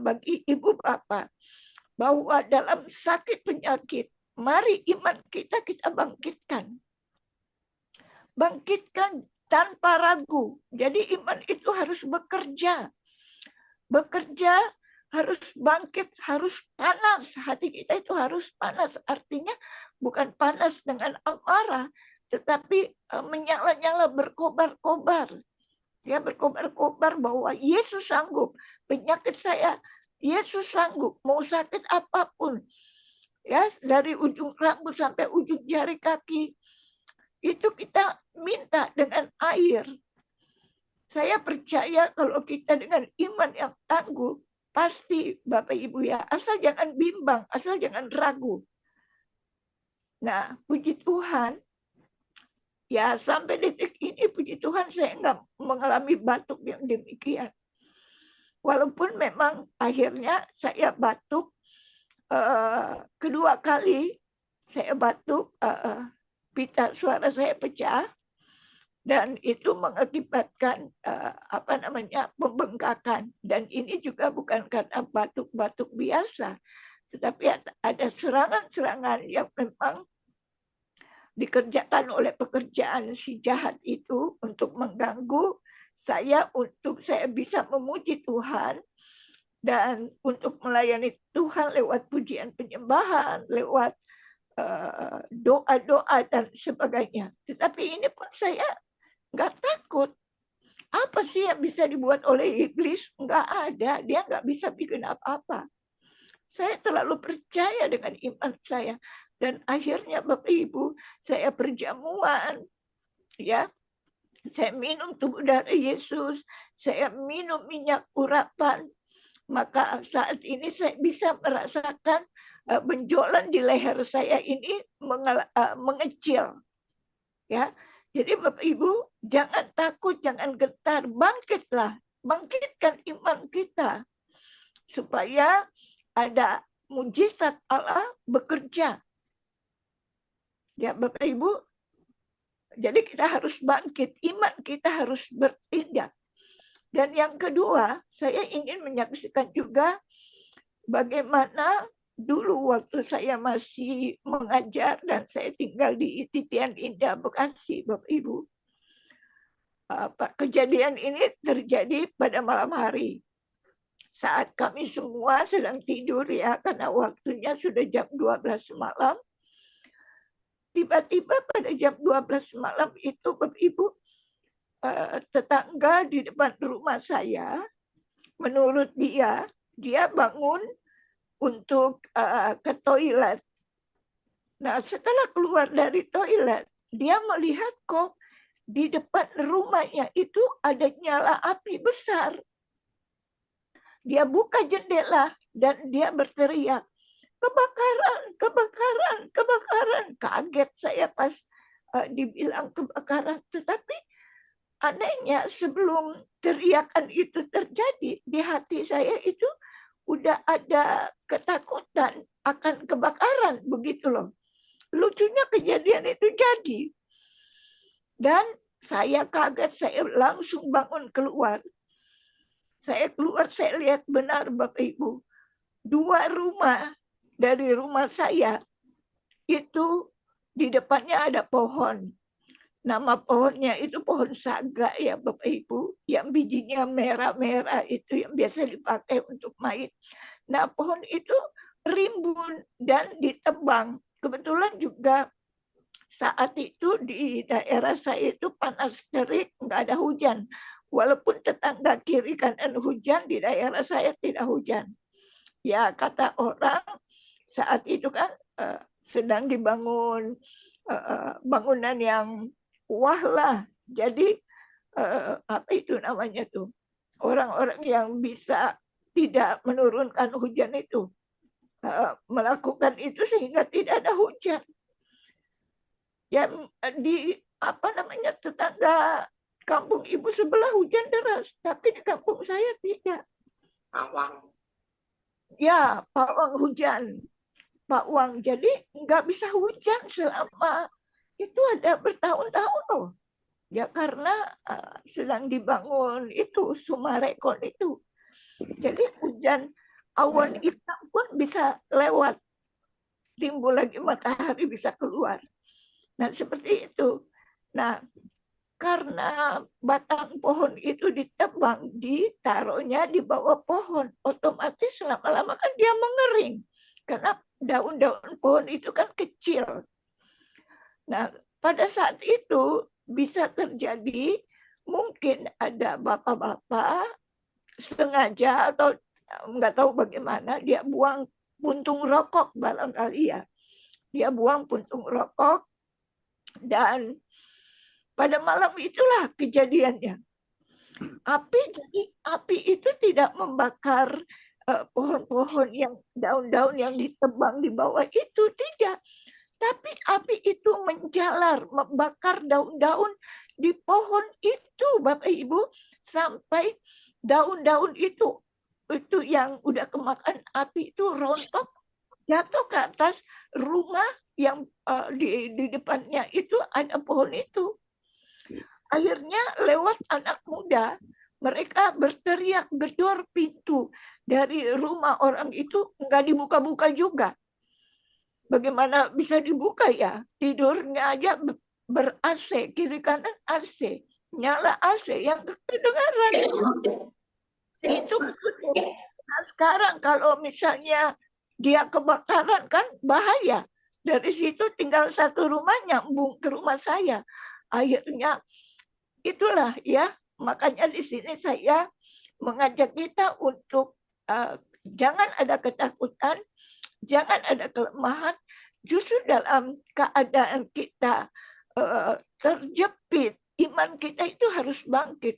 bagi ibu bapak bahwa dalam sakit penyakit, mari iman kita bangkitkan. Bangkitkan tanpa ragu. Jadi iman itu harus bekerja. Bekerja harus bangkit, harus panas. Hati kita itu harus panas. Artinya bukan panas dengan amarah, tetapi menyala-nyala, berkobar-kobar. Ya, berkobar-kobar bahwa Yesus sanggup. Penyakit saya, Yesus sanggup. Mau sakit apapun. Ya, dari ujung rambut sampai ujung jari kaki. Itu kita minta dengan air. Saya percaya kalau kita dengan iman yang tangguh, pasti Bapak Ibu ya, asal jangan bimbang, asal jangan ragu. Nah, puji Tuhan, ya sampai detik ini puji Tuhan saya nggak mengalami batuk yang demikian. Walaupun memang akhirnya saya batuk kedua kali, saya batuk, pita suara saya pecah. Dan itu mengakibatkan pembengkakan. Dan ini juga bukan karena batuk-batuk biasa, tetapi ada serangan-serangan yang memang dikerjakan oleh pekerjaan si jahat itu untuk mengganggu saya, untuk saya bisa memuji Tuhan dan untuk melayani Tuhan lewat pujian penyembahan, lewat doa-doa dan sebagainya. Tetapi ini pun saya nggak takut. Apa sih yang bisa dibuat oleh iblis? Nggak ada. Dia nggak bisa bikin apa-apa. Saya terlalu percaya dengan iman saya. Dan akhirnya Bapak Ibu, saya perjamuan. Ya, saya minum tubuh darah Yesus. Saya minum minyak urapan. Maka saat ini saya bisa merasakan benjolan di leher saya ini mengecil. Ya, jadi Bapak Ibu, jangan takut, jangan gentar, bangkitlah, bangkitkan iman kita supaya ada mujizat Allah bekerja. Ya Bapak Ibu, jadi kita harus bangkit, iman kita harus bertindak. Dan yang kedua, saya ingin menyaksikan juga bagaimana dulu waktu saya masih mengajar dan saya tinggal di Titian Indah, Bekasi, Bapak Ibu. Kejadian ini terjadi pada malam hari. Saat kami semua sedang tidur ya, karena waktunya sudah jam 12 malam. Tiba-tiba pada jam 12 malam itu, Bapak Ibu, tetangga di depan rumah saya, menurut dia bangun untuk ke toilet. Nah, setelah keluar dari toilet, dia melihat kok di depan rumahnya itu ada nyala api besar. Dia buka jendela dan dia berteriak, kebakaran, kebakaran, kebakaran. Kaget saya pas dibilang kebakaran. Tetapi anehnya sebelum teriakan itu terjadi, di hati saya itu udah ada ketakutan akan kebakaran, begitu loh. Lucunya kejadian itu jadi. Dan saya kaget, saya langsung bangun keluar. Saya keluar, saya lihat benar Bapak Ibu. 2 rumah dari rumah saya, itu di depannya ada pohon. Nama pohonnya itu pohon saga ya Bapak Ibu, yang bijinya merah-merah itu yang biasa dipakai untuk main. Nah, pohon itu rimbun dan ditebang. Kebetulan juga saat itu di daerah saya itu panas terik, nggak ada hujan. Walaupun tetangga kiri kanan hujan, di daerah saya tidak hujan. Ya, kata orang saat itu kan sedang dibangun bangunan yang wah lah. Jadi apa itu namanya tuh? Orang-orang yang bisa tidak menurunkan hujan itu melakukan itu sehingga tidak ada hujan. Yang di apa namanya tetangga kampung ibu sebelah hujan deras, tapi di kampung saya tidak. Pawang. Ya, pawang hujan. Pawang. Jadi nggak bisa hujan selama itu ada bertahun-tahun loh. Ya karena sedang dibangun itu Sumarekon itu. Jadi hujan awan hitam pun bisa lewat. Timbul lagi matahari bisa keluar. Nah seperti itu. Nah karena batang pohon itu ditebang, ditaruhnya di bawah pohon. Otomatis lama-lama kan dia mengering. Karena daun-daun pohon itu kan kecil. Nah pada saat itu bisa terjadi mungkin ada bapak-bapak sengaja atau nggak tahu bagaimana dia buang puntung rokok barangkali ya. Dia buang puntung rokok dan pada malam itulah kejadiannya. Api itu tidak membakar pohon-pohon yang daun-daun yang ditebang di bawah itu, tidak. Tapi api itu menjalar, membakar daun-daun di pohon itu, Bapak Ibu, sampai daun-daun itu yang udah kemakan api itu rontok, jatuh ke atas rumah yang di depannya itu ada pohon itu. Akhirnya lewat anak muda, mereka berteriak gedor pintu dari rumah orang itu, nggak dibuka-buka juga. Bagaimana bisa dibuka ya? Tidurnya aja ber-AC, kiri kanan AC. Nyala AC yang kedengaran. Itu nah, sekarang kalau misalnya dia kebakaran kan bahaya. Dari situ tinggal satu rumah nyambung ke rumah saya. Akhirnya itulah ya, makanya di sini saya mengajak kita untuk jangan ada ketakutan, jangan ada kelemahan. Justru dalam keadaan kita terjepit, iman kita itu harus bangkit.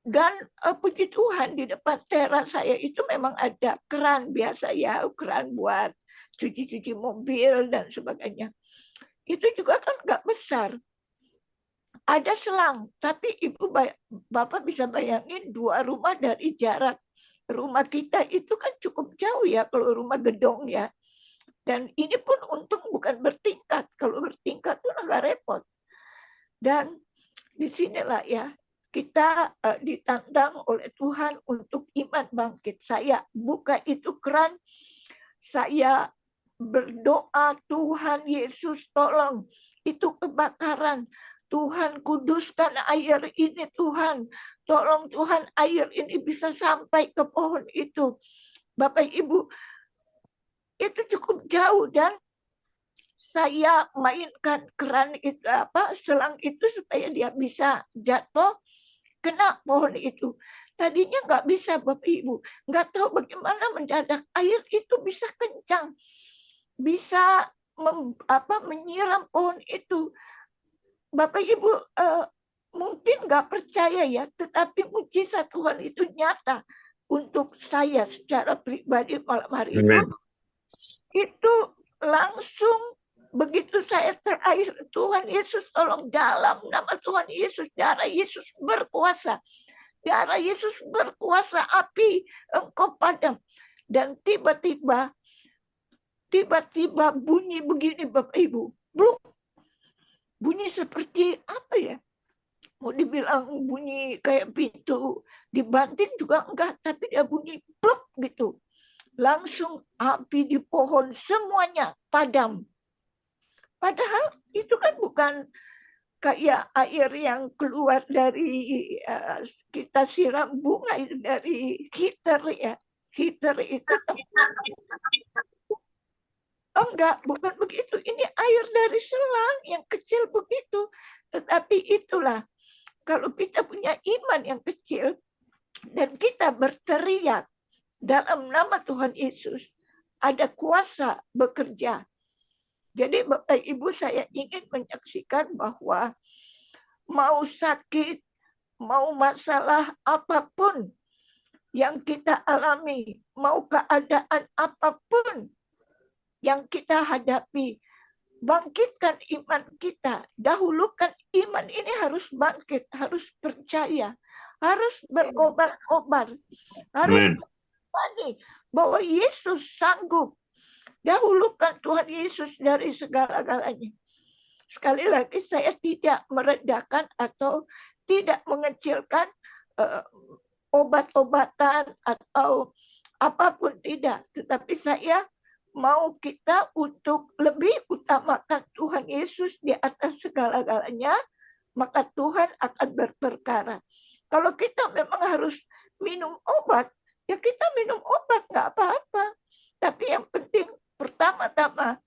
Dan puji Tuhan di depan teras saya itu memang ada keran biasa ya, keran buat cuci-cuci mobil dan sebagainya. Itu juga kan nggak besar. Ada selang, tapi Ibu Bapak bisa bayangin 2 rumah dari jarak. Rumah kita itu kan cukup jauh ya kalau rumah gedong ya. Dan ini pun untung bukan bertingkat. Kalau bertingkat itu agak repot. Dan disinilah ya kita ditantang oleh Tuhan untuk iman bangkit. Saya buka itu keran, saya berdoa, Tuhan Yesus tolong itu kebakaran. Tuhan kuduskan air ini Tuhan. Tolong Tuhan air ini bisa sampai ke pohon itu. Bapak Ibu, itu cukup jauh dan saya mainkan keran itu selang itu supaya dia bisa jatuh kena pohon itu. Tadinya nggak bisa Bapak Ibu. Nggak tahu bagaimana mendadak air itu bisa kencang. Bisa menyiram pohon itu. Bapak Ibu mungkin nggak percaya ya, tetapi mujizat Tuhan itu nyata untuk saya secara pribadi malam hari ini. Itu langsung begitu saya terakhir, Tuhan Yesus tolong, dalam nama Tuhan Yesus, darah Yesus berkuasa. Darah Yesus berkuasa, api engkau padam. Dan tiba-tiba bunyi begini Bapak Ibu. Bluk. Bunyi seperti apa ya? Mau dibilang bunyi kayak pintu dibanting juga enggak, tapi dia bunyi bluk gitu. Langsung api di pohon semuanya padam. Padahal itu kan bukan kayak air yang keluar dari kita siram bunga itu dari heater ya. Heater itu enggak, bukan begitu. Ini air dari selang yang kecil begitu. Tetapi itulah, kalau kita punya iman yang kecil dan kita berteriak dalam nama Tuhan Yesus, ada kuasa bekerja. Jadi Bapak Ibu, saya ingin menyaksikan bahwa mau sakit, mau masalah apapun yang kita alami, mau keadaan apapun yang kita hadapi, bangkitkan iman kita. Dahulukan iman ini harus bangkit, harus percaya, harus berkobar-kobar, harus berani bahwa Yesus sanggup. Dahulukan Tuhan Yesus dari segala-galanya. Sekali lagi saya tidak merendahkan atau tidak mengecilkan obat-obatan atau apapun, tidak. Tetapi saya mau kita untuk lebih utamakan Tuhan Yesus di atas segala-galanya, maka Tuhan akan berperkara. Kalau kita memang harus minum obat, ya kita minum obat, nggak apa-apa. Tapi yang penting pertama-tama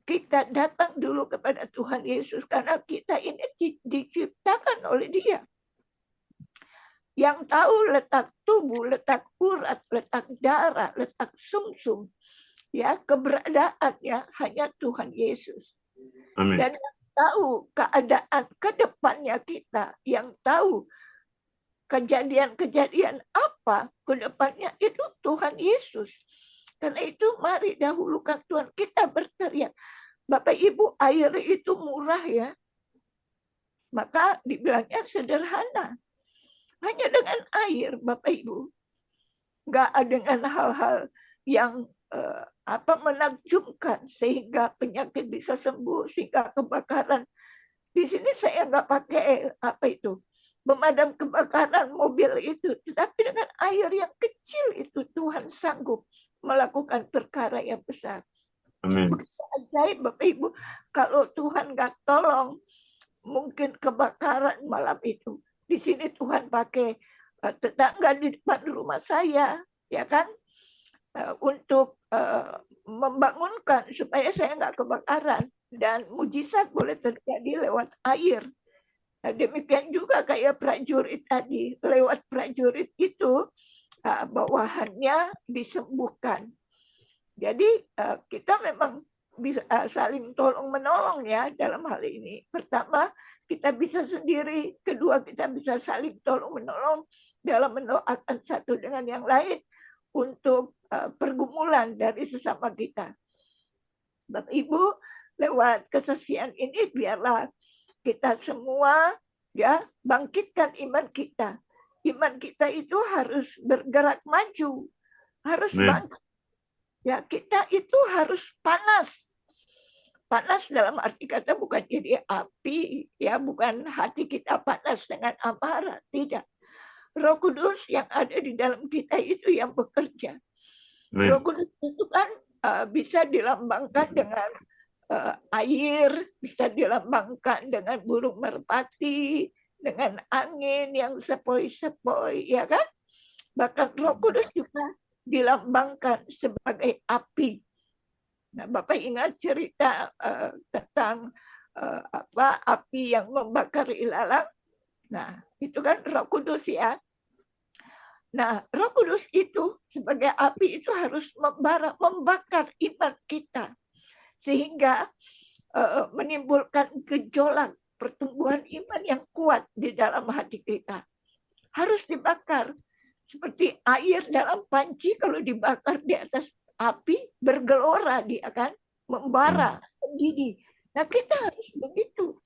kita datang dulu kepada Tuhan Yesus, karena kita ini diciptakan oleh Dia. Yang tahu letak tubuh, letak urat, letak darah, letak sumsum, ya keberadaannya hanya Tuhan Yesus. Amin. Dan yang tahu keadaan ke depannya kita, yang tahu kejadian-kejadian apa ke depannya itu Tuhan Yesus. Karena itu mari dahulukan Tuhan. Kita berteriak, Bapak Ibu, air itu murah ya. Maka dibilangnya sederhana. Hanya dengan air, Bapak Ibu. Nggak dengan hal-hal yang menakjubkan sehingga penyakit bisa sembuh, sehingga kebakaran. Di sini saya nggak pakai pemadam kebakaran mobil itu, tetapi dengan air yang kecil itu Tuhan sanggup melakukan perkara yang besar. Amin. Begitu ajaib, Bapak Ibu. Kalau Tuhan nggak tolong, mungkin kebakaran malam itu. Di sini Tuhan pakai tetangga di depan rumah saya, ya kan, untuk membangunkan supaya saya nggak kebakaran, dan mujizat boleh terjadi lewat air. Nah, demikian juga kayak prajurit tadi, lewat prajurit itu bawahannya disembuhkan. Jadi kita memang bisa saling tolong menolong ya dalam hal ini. Pertama, kita bisa sendiri. Kedua, kita bisa saling tolong menolong dalam mendoakan satu dengan yang lain untuk pergumulan dari sesama kita. Bapak Ibu, lewat kesaksian ini biarlah kita semua ya bangkitkan iman kita. Iman kita itu harus bergerak maju, harus bangkit. Ya, kita itu harus panas. Panas dalam arti kata bukan jadi api, ya, bukan hati kita panas dengan amarah, tidak. Roh Kudus yang ada di dalam kita itu yang bekerja. Roh Kudus itu kan bisa dilambangkan dengan air, bisa dilambangkan dengan burung merpati, dengan angin yang sepoi-sepoi, ya kan? Bahkan Roh Kudus juga dilambangkan sebagai api. Nah, Bapak ingat cerita tentang api yang membakar ilalang? Nah, itu kan Roh Kudus ya. Nah, Roh Kudus itu sebagai api itu harus membakar iman kita sehingga menimbulkan gejolak pertumbuhan iman yang kuat di dalam hati kita. Harus dibakar. Seperti air dalam panci kalau dibakar di atas api bergelora, dia akan membara, mendidih. Nah, kita harus begitu.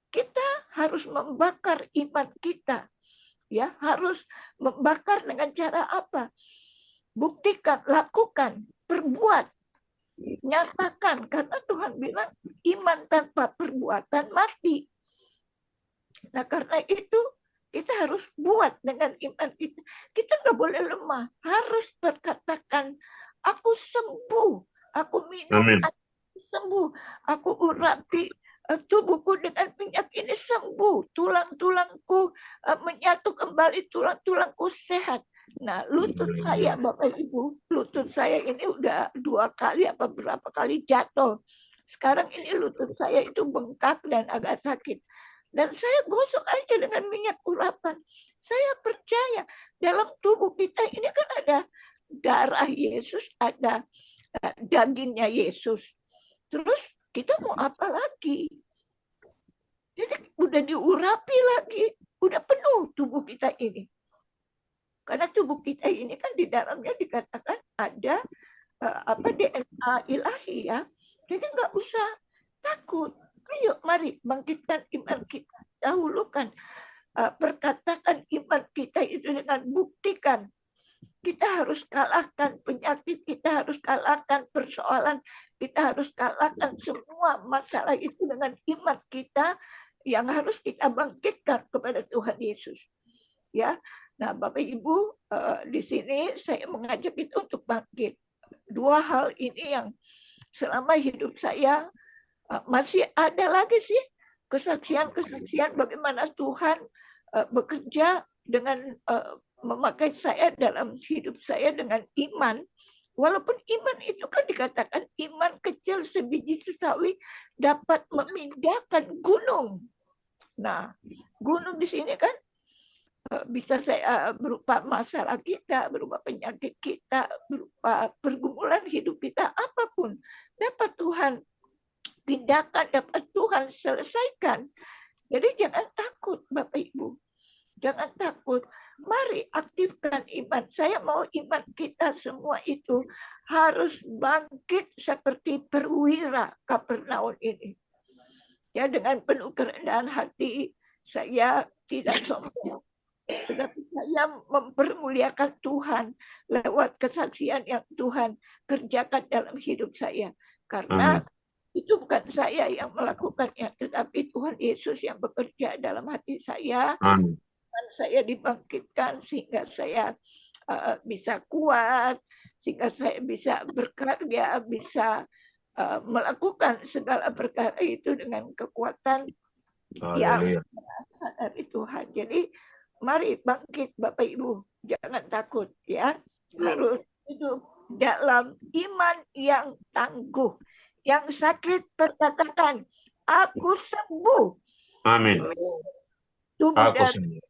Kita harus membakar iman kita. Ya, harus membakar dengan cara apa? Buktikan, lakukan, perbuat, nyatakan. Karena Tuhan bilang iman tanpa perbuatan mati. Nah, karena itu kita harus buat dengan iman kita. Kita nggak boleh lemah. Harus berkatakan, aku sembuh. Aku minum, aku sembuh. Aku urapi tubuhku dengan minyak ini sembuh. Tulang-tulangku menyatu kembali, tulang-tulangku sehat. Nah, lutut saya, Bapak Ibu, lutut saya ini udah 2 kali apa berapa kali jatuh. Sekarang ini lutut saya itu bengkak dan agak sakit. Dan saya gosok aja dengan minyak urapan. Saya percaya dalam tubuh kita ini kan ada darah Yesus, ada dagingnya Yesus. Terus kita mau apa lagi? Jadi udah diurapi lagi, udah penuh tubuh kita ini. Karena tubuh kita ini kan di dalamnya dikatakan ada DNA ilahi ya. Jadi nggak usah takut. Ayo mari bangkitkan iman kita. Dahulukan perkatakan iman kita itu dengan buktikan. kita harus kalahkan penyakit, kita harus kalahkan persoalan, kita harus kalahkan semua masalah itu dengan iman kita yang harus kita bangkitkan kepada Tuhan Yesus. Ya, nah Bapak Ibu, di sini saya mengajak kita untuk bangkit. Dua hal ini yang selama hidup saya masih ada lagi sih kesaksian-kesaksian bagaimana Tuhan bekerja dengan memakai saya dalam hidup saya dengan iman. Walaupun iman itu kan dikatakan iman kecil sebiji sesawi dapat memindahkan gunung. Nah, gunung di sini kan bisa saya berupa masalah kita, berupa penyakit kita, berupa pergumulan hidup kita, apapun dapat Tuhan pindahkan, dapat Tuhan selesaikan. Jadi jangan takut Bapak Ibu. Jangan takut. Mari aktifkan iman. Saya mau iman kita semua itu harus bangkit seperti perwira Kapernaum ini. Ya, dengan penuh kerendahan hati, saya tidak sombong. Tetapi saya mempermuliakan Tuhan lewat kesaksian yang Tuhan kerjakan dalam hidup saya. Karena itu bukan saya yang melakukannya, tetapi Tuhan Yesus yang bekerja dalam hati saya. Dan saya dibangkitkan sehingga saya bisa kuat, sehingga saya bisa berkarya, bisa melakukan segala perkara itu dengan kekuatan yang berasal dari Tuhan. Jadi mari bangkit Bapak Ibu, jangan takut ya. Harus hidup dalam iman yang tangguh. Yang sakit berkatakan, aku sembuh. Amin. Tubuh Aku dan sembuh.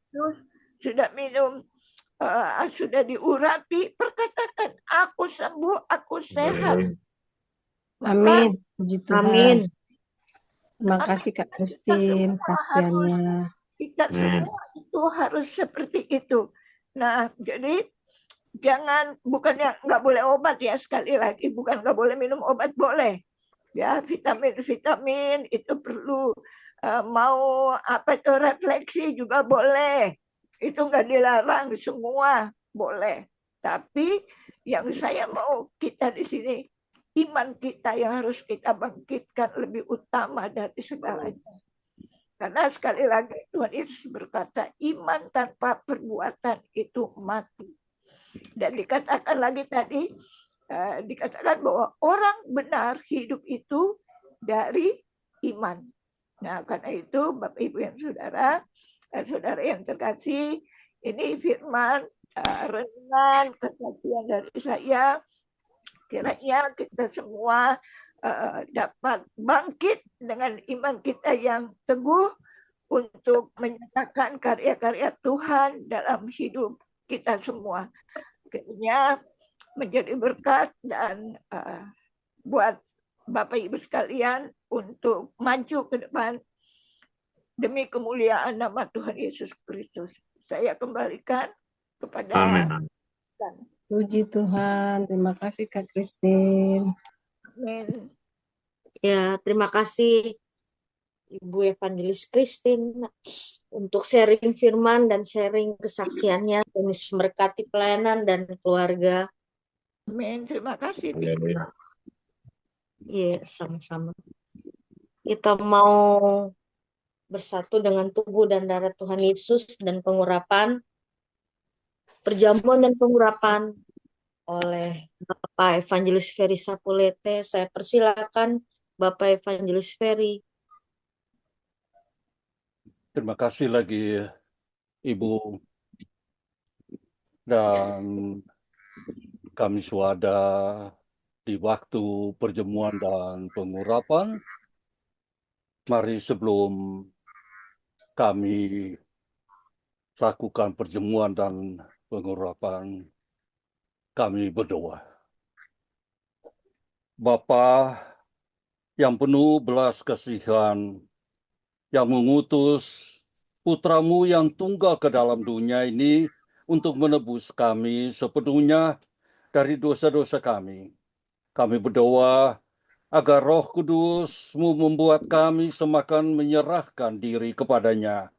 sudah minum, sudah diurapi, perkatakan, aku sembuh, aku sehat. Amin. Puji Tuhan. Amin. Terima kasih Kak Christine saksiannya. Kita semua itu harus seperti itu. Nah, jadi jangan, bukannya nggak boleh obat ya, sekali lagi, bukan nggak boleh minum obat, boleh. Ya, vitamin itu perlu. Mau apa itu refleksi juga boleh. Itu nggak dilarang, semua boleh. Tapi yang saya mau kita di sini, iman kita yang harus kita bangkitkan lebih utama dari segalanya. Karena sekali lagi Tuhan Yesus berkata, iman tanpa perbuatan itu mati. Dan dikatakan lagi tadi, dikatakan bahwa orang benar hidup itu dari iman. Nah, karena itu Bapak Ibu yang saudara yang terkasih, ini firman renungan kesaksian dari saya. Kiranya kita semua dapat bangkit dengan iman kita yang teguh untuk menyatakan karya-karya Tuhan dalam hidup kita semua. Kiranya menjadi berkat dan buat Bapak Ibu sekalian untuk maju ke depan demi kemuliaan nama Tuhan Yesus Kristus. Saya kembalikan kepada Amin. Puji Tuhan. Terima kasih Kak Christine. Amin. Ya, terima kasih Ibu Evangelis Christine untuk sharing firman dan sharing kesaksiannya. Tuhan Yesus memberkati pelayanan dan keluarga. Amin. Terima kasih. Haleluya. Iya, sama-sama. Kita mau bersatu dengan tubuh dan darah Tuhan Yesus dan pengurapan, perjamuan dan pengurapan oleh Bapak Evangelis Ferry Sapulete. Saya persilakan Bapak Evangelis Ferry. Terima kasih lagi Ibu. Dan kami suada di waktu perjamuan dan pengurapan. Mari sebelum kami lakukan perjamuan dan pengurapan, kami berdoa. Bapa yang penuh belas kasihan, yang mengutus putramu yang tunggal ke dalam dunia ini untuk menebus kami sepenuhnya dari dosa-dosa kami. Kami berdoa agar Roh Kudus-Mu membuat kami semakin menyerahkan diri kepadanya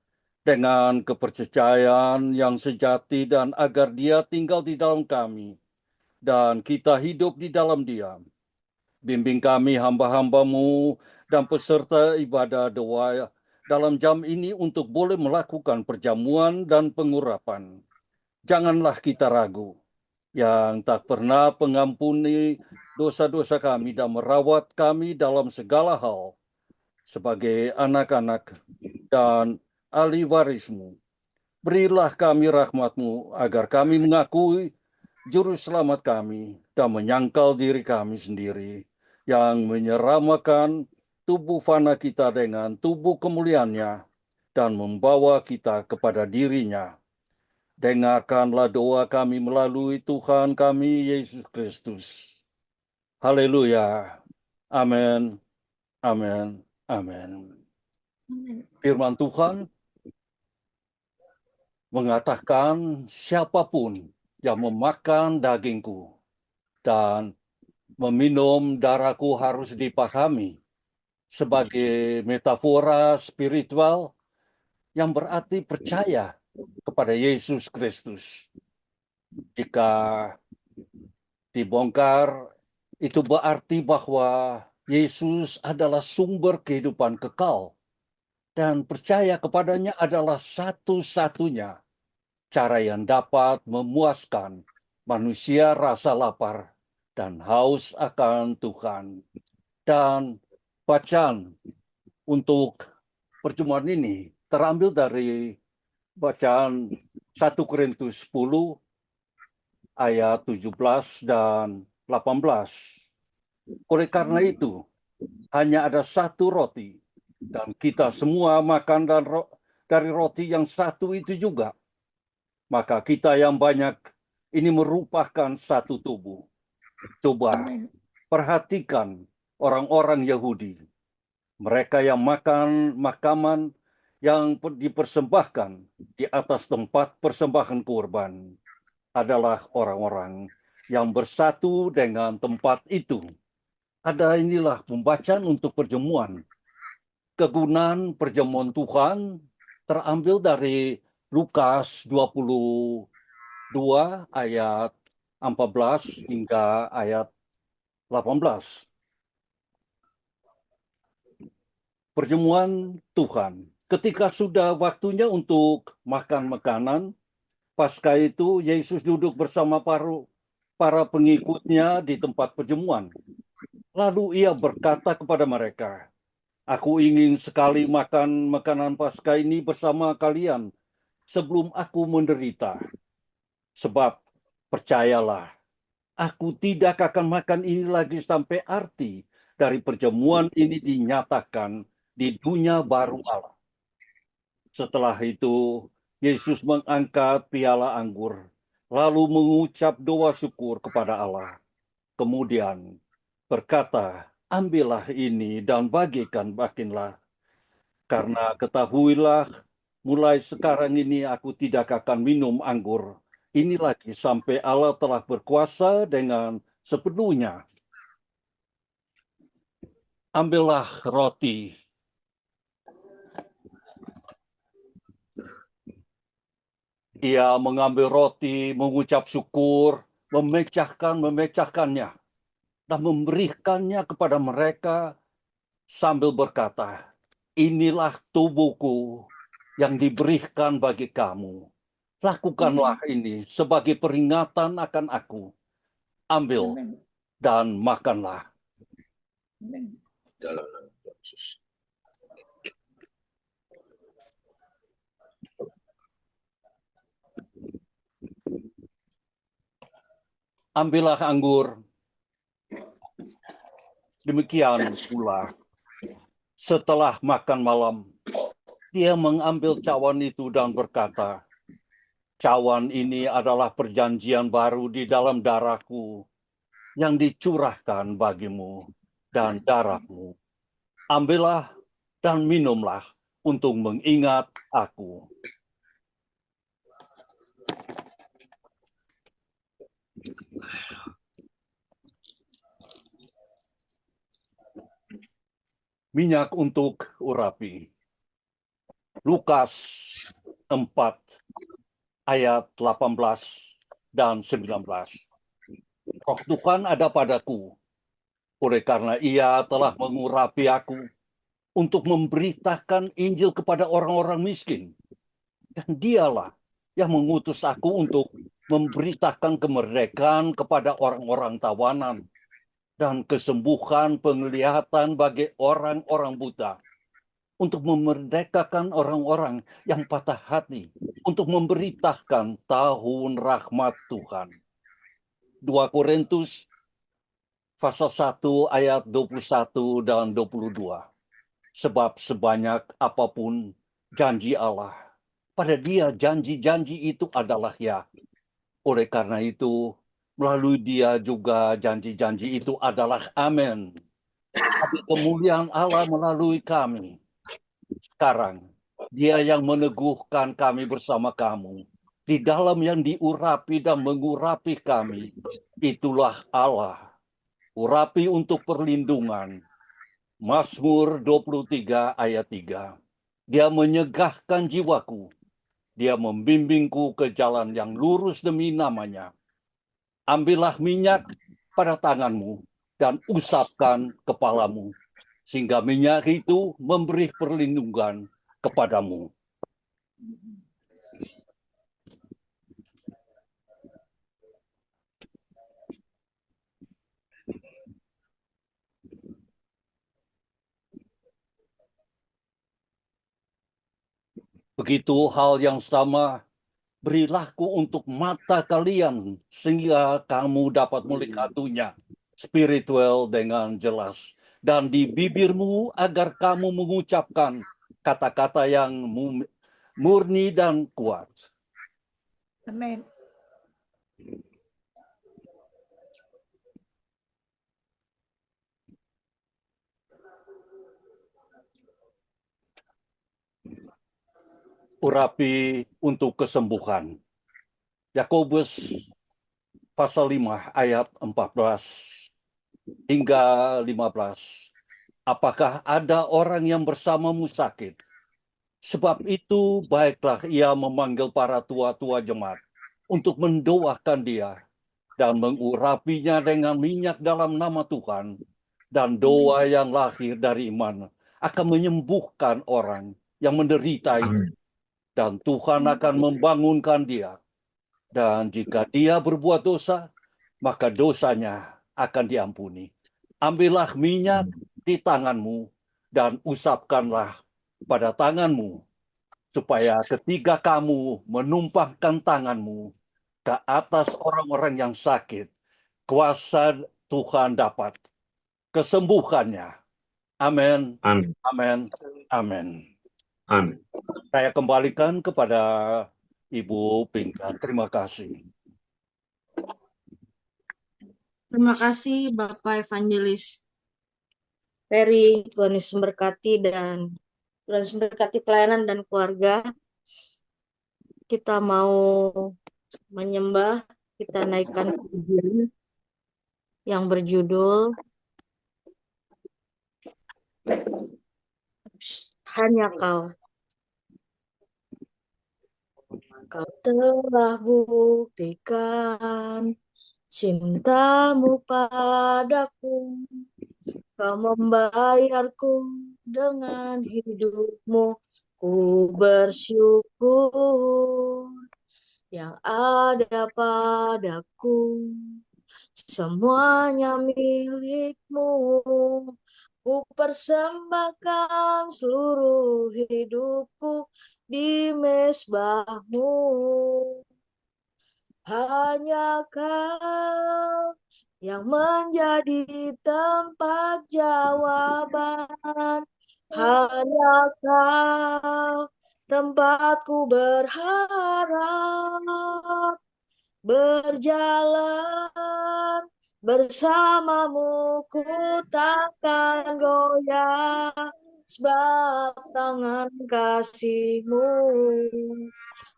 dengan kepercayaan yang sejati dan agar Dia tinggal di dalam kami dan kita hidup di dalam Dia. Bimbing kami hamba-hambamu dan peserta ibadah doa dalam jam ini untuk boleh melakukan perjamuan dan pengurapan. Janganlah kita ragu, yang tak pernah mengampuni dosa-dosa kami dan merawat kami dalam segala hal sebagai anak-anak dan ahli warismu. Berilah kami rahmat-Mu agar kami mengakui juru selamat kami dan menyangkal diri kami sendiri yang menyeramakan tubuh fana kita dengan tubuh kemuliaannya dan membawa kita kepada dirinya. Dengarkanlah doa kami melalui Tuhan kami Yesus Kristus. Haleluya. Amin. Amin. Amin. Firman Tuhan mengatakan siapapun yang memakan dagingku dan meminum darahku harus dipahami sebagai metafora spiritual yang berarti percaya kepada Yesus Kristus. Jika dibongkar, itu berarti bahwa Yesus adalah sumber kehidupan kekal dan percaya kepadanya adalah satu-satunya cara yang dapat memuaskan manusia rasa lapar dan haus akan Tuhan. Dan bacaan untuk pertemuan ini terambil dari bacaan 1 Korintus 10 ayat 17 dan 18. Oleh karena itu, hanya ada satu roti, dan kita semua makan dari roti yang satu itu juga. Maka kita yang banyak ini merupakan satu tubuh. Coba perhatikan orang-orang Yahudi. Mereka yang makan makanan yang dipersembahkan di atas tempat persembahan kurban adalah orang-orang yang bersatu dengan tempat itu. Ada inilah pembacaan untuk perjamuan. Kegunaan perjamuan Tuhan terambil dari Lukas 22 ayat 14 hingga ayat 18. Perjamuan Tuhan. Ketika sudah waktunya untuk makan makanan, pasca itu Yesus duduk bersama para pengikutnya di tempat perjamuan. Lalu ia berkata kepada mereka, "Aku ingin sekali makan makanan Paskah ini bersama kalian sebelum aku menderita. Sebab percayalah, aku tidak akan makan ini lagi sampai arti dari perjamuan ini dinyatakan di dunia baru Allah." Setelah itu, Yesus mengangkat piala anggur, lalu mengucap doa syukur kepada Allah. Kemudian berkata, "Ambillah ini dan bagikanlah. Karena ketahuilah, mulai sekarang ini aku tidak akan minum anggur ini lagi sampai Allah telah berkuasa dengan sepenuhnya. Ambillah roti." Ia mengambil roti, mengucap syukur, memecahkannya, dan memberikannya kepada mereka sambil berkata, "Inilah tubuhku yang diberikan bagi kamu. Lakukanlah ini sebagai peringatan akan aku. Ambil dan makanlah." Dalam nama Yesus. Ambillah anggur. Demikian pula, setelah makan malam, dia mengambil cawan itu dan berkata, "Cawan ini adalah perjanjian baru di dalam darahku yang dicurahkan bagimu dan darahmu. Ambillah dan minumlah untuk mengingat aku." Minyak untuk urapi. Lukas 4 ayat 18 dan 19. Roh Tuhan ada padaku, oleh karena Ia telah mengurapi aku untuk memberitakan Injil kepada orang-orang miskin. Dan Dialah yang mengutus aku untuk memberitakan kemerdekaan kepada orang-orang tawanan dan kesembuhan penglihatan bagi orang-orang buta, untuk memerdekakan orang-orang yang patah hati, untuk memberitakan tahun rahmat Tuhan. 2 Korintus pasal 1 ayat 21 dan 22. Sebab sebanyak apapun janji Allah, pada Dia janji-janji itu adalah ya. Oleh karena itu, melalui Dia juga janji-janji itu adalah amin. Tapi kemuliaan Allah melalui kami. Sekarang, Dia yang meneguhkan kami bersama kamu. Di dalam yang diurapi dan mengurapi kami, itulah Allah. Urapi untuk perlindungan. Mazmur 23 ayat 3. Dia menyegahkan jiwaku. Dia membimbingku ke jalan yang lurus demi namanya. Ambillah minyak pada tanganmu dan usapkan kepalamu, sehingga minyak itu memberi perlindungan kepadamu. Begitu hal yang sama, berilahku untuk mata kalian, sehingga kamu dapat melihatnya spiritual dengan jelas. Dan di bibirmu agar kamu mengucapkan kata-kata yang murni dan kuat. Amin. Urapi untuk kesembuhan. Yakobus pasal 5 ayat 14 hingga 15. Apakah ada orang yang bersamamu sakit? Sebab itu baiklah ia memanggil para tua-tua jemaat untuk mendoakan dia dan mengurapinya dengan minyak dalam nama Tuhan. Dan doa yang lahir dari iman akan menyembuhkan orang yang menderita itu. Dan Tuhan akan membangunkan dia. Dan jika dia berbuat dosa, maka dosanya akan diampuni. Ambillah minyak di tanganmu dan usapkanlah pada tanganmu, supaya ketika kamu menumpahkan tanganmu ke atas orang-orang yang sakit, kuasa Tuhan dapat kesembuhannya. Amin. Amin. Amin. Amin. Amin. Saya kembalikan kepada Ibu Pinkan. Terima kasih. Terima kasih Bapak Evangelis Ferry. Tuhan Yesus memberkati dan Tuhan Yesus memberkati pelayanan dan keluarga. Kita mau menyembah, kita naikkan pujian yang berjudul Hanya Kau. Kau telah buktikan cintamu padaku. Kau membayarku dengan hidupmu. Ku bersyukur yang ada padaku. Semuanya milikmu. Ku persembahkan seluruh hidupku di mezbahmu. Hanya Kau yang menjadi tempat jawaban. Hanya Kau tempatku berharap. Berjalan bersamamu ku takkan goyah, sebab tangan kasih-Mu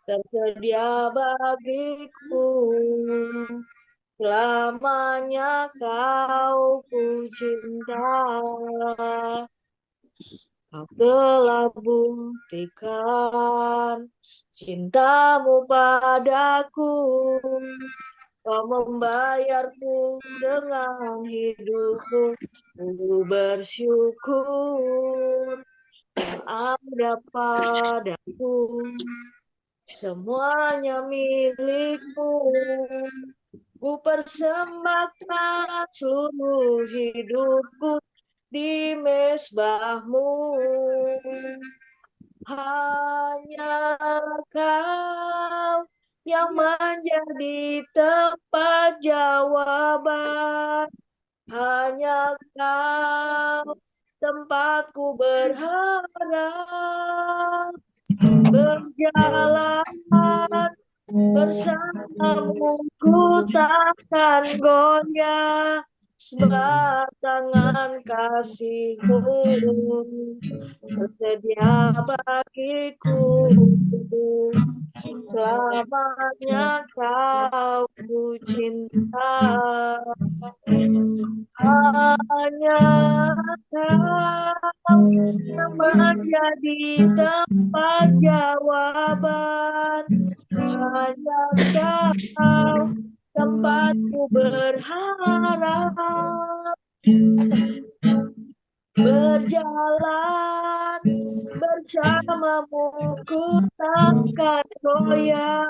tersedia bagiku. Selamanya Kau ku cinta. Kau telah buktikan cintamu padaku. Kau membayarku dengan hidupmu. Ku bersyukur yang ada padaku. Semuanya milikmu. Ku persembahkan seluruh hidupku di mezbahmu. Hanya Kau yang menjadi tempat jawaban. Hanya Kau tempatku berharap. Berjalan bersamamu ku takkan goyah. Sebab tangan kasih-Mu tersedia bagiku. Selamanya Kau ku cinta. Hanya Kau yang menjadi tempat jawaban. Hanya Kau tempatku berharap. Berjalan bersamamu ku takkan goyah.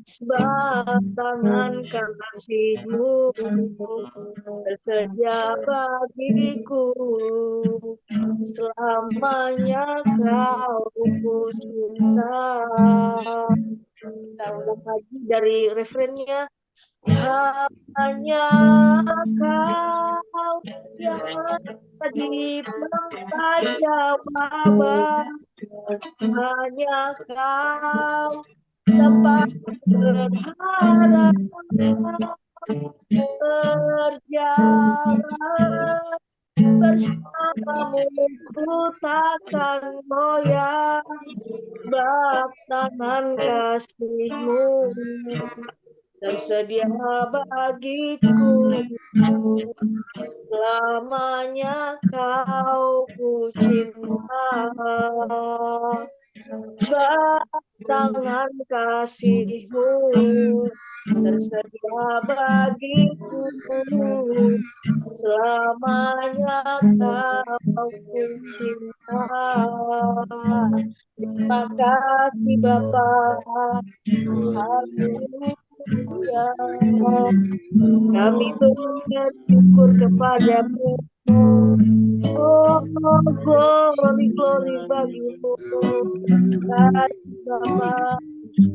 Sebab tangan kasih-Mu tersedia bagiku. Selamanya Kau ku cinta. Kita ulang lagi dari refrennya. Hanya Kau yang menjadi tempat jawaban. Hanya Kau tempat berharap. Berjalan bersamamu ku takkan goyah. Sebab tangan kasih-Mu tersedia bagiku. Selamanya Kau ku cinta. Sebab tangan kasih-Mu tersedia bagiku. Selamanya Kau ku cinta. Terima kasih Bapa. Haleluya. Kami bersyukur kepada-Mu. Oh, glory, glory bagi-Mu. Kasih Bapa,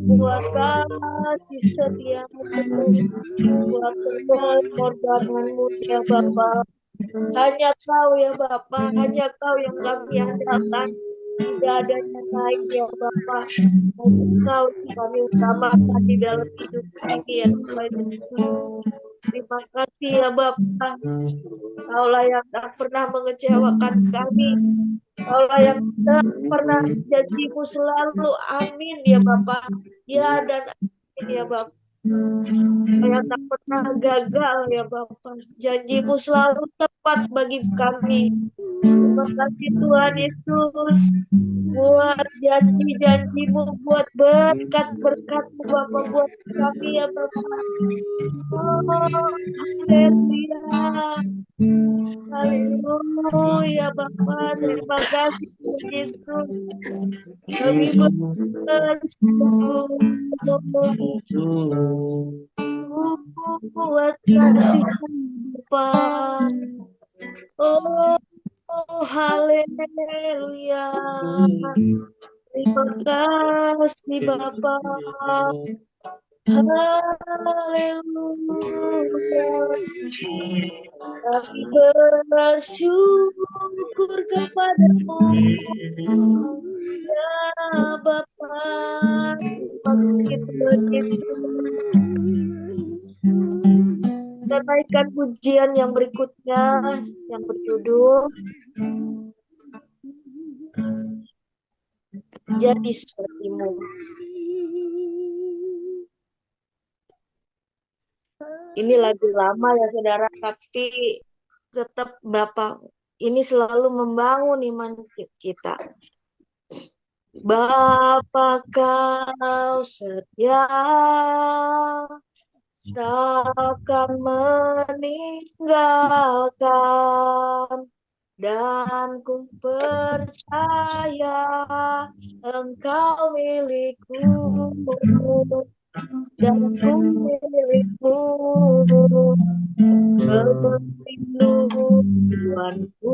buat kasih setia-Mu, buat pengorbanan-Mu ya Bapa. Hanya Kau ya Bapa, hanya Kau yang kami andalkan. Tidak ada yang lain ya Bapa. Hanya Kau yang kami utamakan di dalam hidup ini ya Tuhan Yesus. Terima kasih ya Bapa. Kaulah yang tak pernah mengecewakan kami. Kaulah yang tak pernah janji-Mu selalu. Amin ya Bapa. Ya dan amin ya Bapa. Yang tak pernah gagal ya Bapa. Janji-Mu selalu tepat bagi kami. Terima kasih Tuhan Yesus. Buat janji-janji-Mu, buat berkat-berkat-Mu Bapa buat kami ya Bapa. Oh, haleluya. Haleluya Bapa. Terima kasih Tuhan Yesus. Kami bersyukur buat kasih Bapa. Oh, haleluya. Terima kasih Bapa. Haleluya. Kami bersyukur kepada-Mu ya Bapa. Kita naikkan pujian yang berikutnya yang berjudul Jadi Seperti-Mu. Ini lagu lama ya saudara, tapi tetap Bapak ini selalu membangun iman kita. Bapa kau setia, takkan meninggalkan, dan ku percaya engkau milikku, dan ku milikmu, perlindunganku,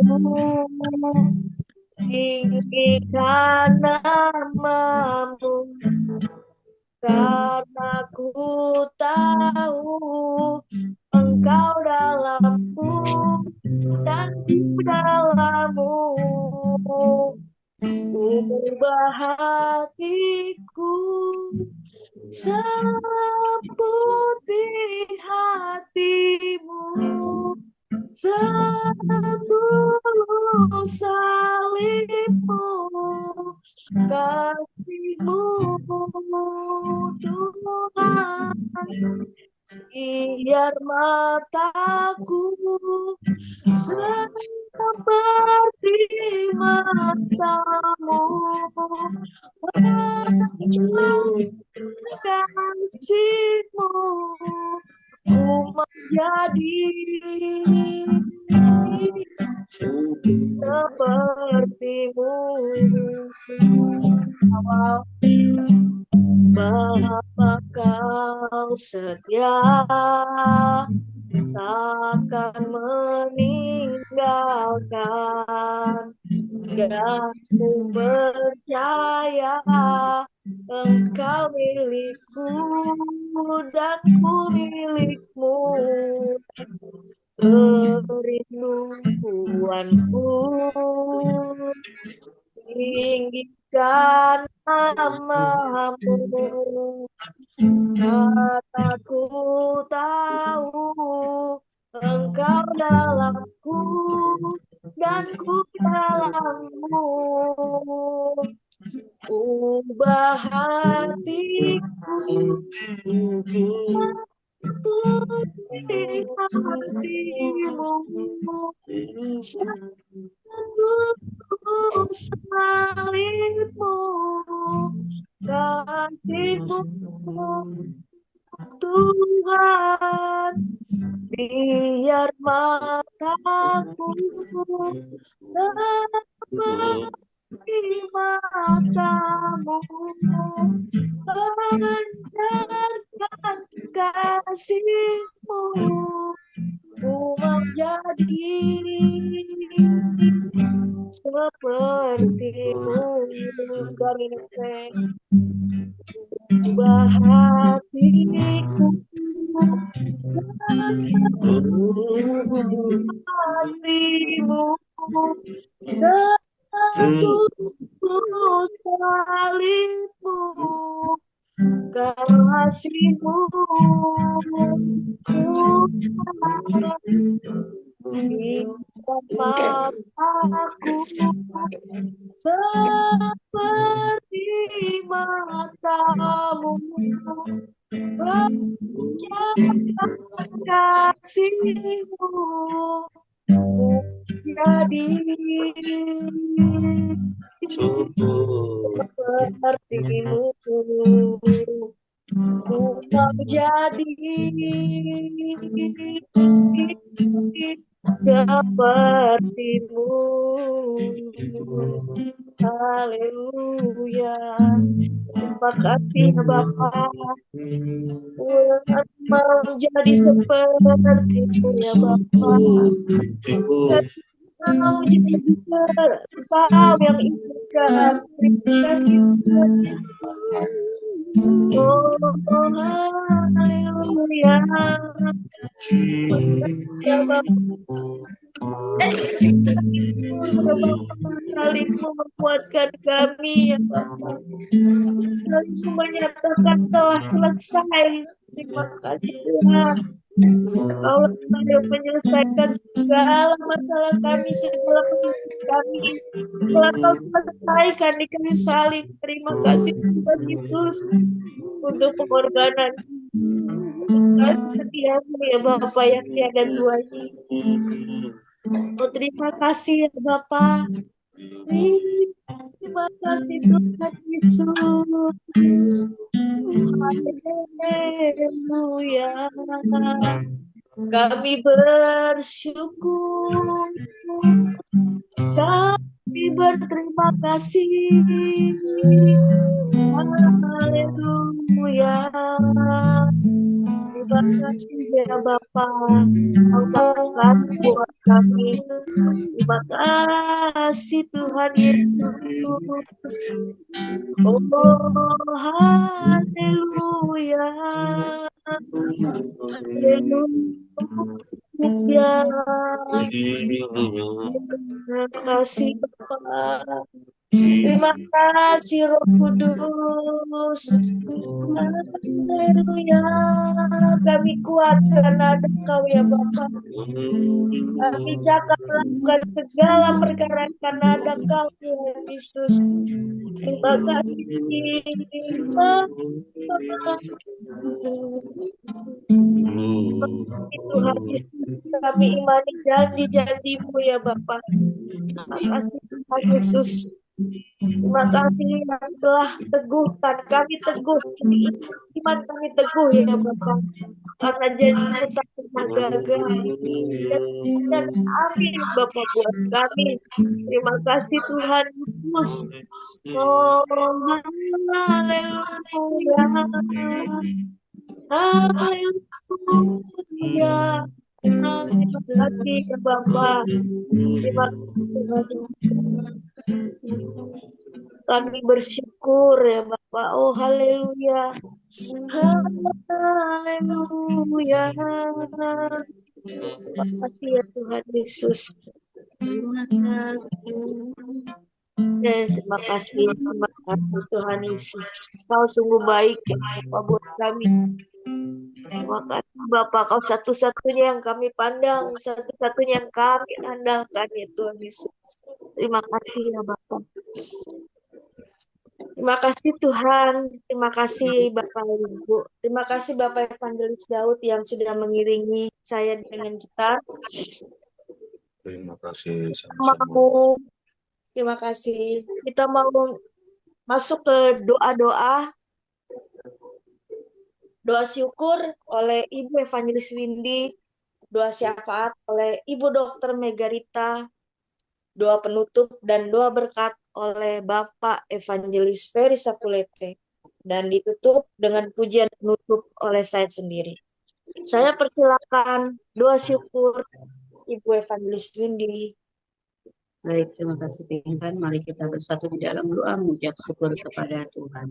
tinggikan namamu, karena ku tahu engkau dalamku dan ku dalammu. Ubah hatiku seperti hatimu, setulus salibmu, kasihmu Tuhan, biar mataku seperti matamu, wajah kasihmu ku menjadi sepertimu. Bapa kau setia, takkan meninggalkan, dan ku percaya engkau milikku dan ku milikmu, kerinduanku, tinggikan namamu, karena ku tahu engkau dalamku dan ku dalammu. Ubah hatiku seperti hatimu, setulus salibmu, kasihmu Tuhan, biar mataku seperti matamu, pancarkan kasihmu, ku menjadi sepertimu. Ubah hatiku hatimu, setulus salibmu, kasihmu di mataku seperti matamu, kasihmu jadi sepertimu, ku menjadi sepertimu. Haleluya. Terima kasih ya Bapa. Mau menjadi sepertimu ya Bapa. Mau jadi Engkau yang izinkan. Terima kasih. Oh, haleluya. Ya Bapa. Saling menguatkan kami ya Bapa. Saling menyatakan telah selesai. Terima kasih Tuhan. Allah yang menyelesaikan segala masalah kami, segala penyakit kami. Telah Kau selesaikan di kayu salib. Terima kasih Tuhan Yesus untuk pengorbanan. Kasih setiamu ya Bapa yang tiada duanya. Oh, terima kasih ya Bapa. Terima kasih Tuhan Yesus. Haleluya. Kami bersyukur. Kami berterima kasih. Haleluya. Terima kasih ya Bapa. Kau berkat buat kami. Terima kasih Tuhan Yesus. Oh, haleluya. Haleluya. Terima kasih Bapa. Terima kasih Roh Kudus. Haleluya. Kami kuat karena ada Kau ya Bapa. Kami cakap melakukan segala perkara karena ada Kau ya Yesus. Terima kasih Bapa. Tuhan Yesus, kami imani janji-janji-Mu ya Bapa. Terima kasih Tuhan Yesus. Terima kasih yang telah teguhkan kami teguh, iman kami teguh ya Bapa. Karena janji-Mu tak pernah gagal. Dan amin Bapa buat kami. Terima kasih Tuhan Yesus. Oh, haleluya. Haleluya. Terima kasih ya Bapa. Terima kasih Tuhan Yesus. Kami bersyukur ya Bapak. Oh haleluya. Haleluya. Terima kasih ya Tuhan Yesus. Terima kasih Tuhan Yesus. Kau sungguh baik ya Bapak buat kami. Terima kasih Bapak. Kau satu-satunya yang kami pandang, satu-satunya yang kami andalkan ya Tuhan Yesus. Terima kasih ya Bapak. Terima kasih Tuhan, terima kasih Bapak Ibu, terima kasih Bapak Evangelis Daud yang sudah mengiringi saya dengan gitar. Terima kasih. Terima kasih. Kita mau masuk ke doa-doa, doa syukur oleh Ibu Evangelis Windy, doa syafaat oleh Ibu Dr. Megarita, doa penutup dan doa berkat oleh Bapak Evangelis Ferry Sapulete, dan ditutup dengan pujian penutup oleh saya sendiri. Saya persilakan doa syukur Ibu Evangelis Windy. Baik, terima kasih Pinkan. Mari kita bersatu di dalam doa mengucap syukur kepada Tuhan.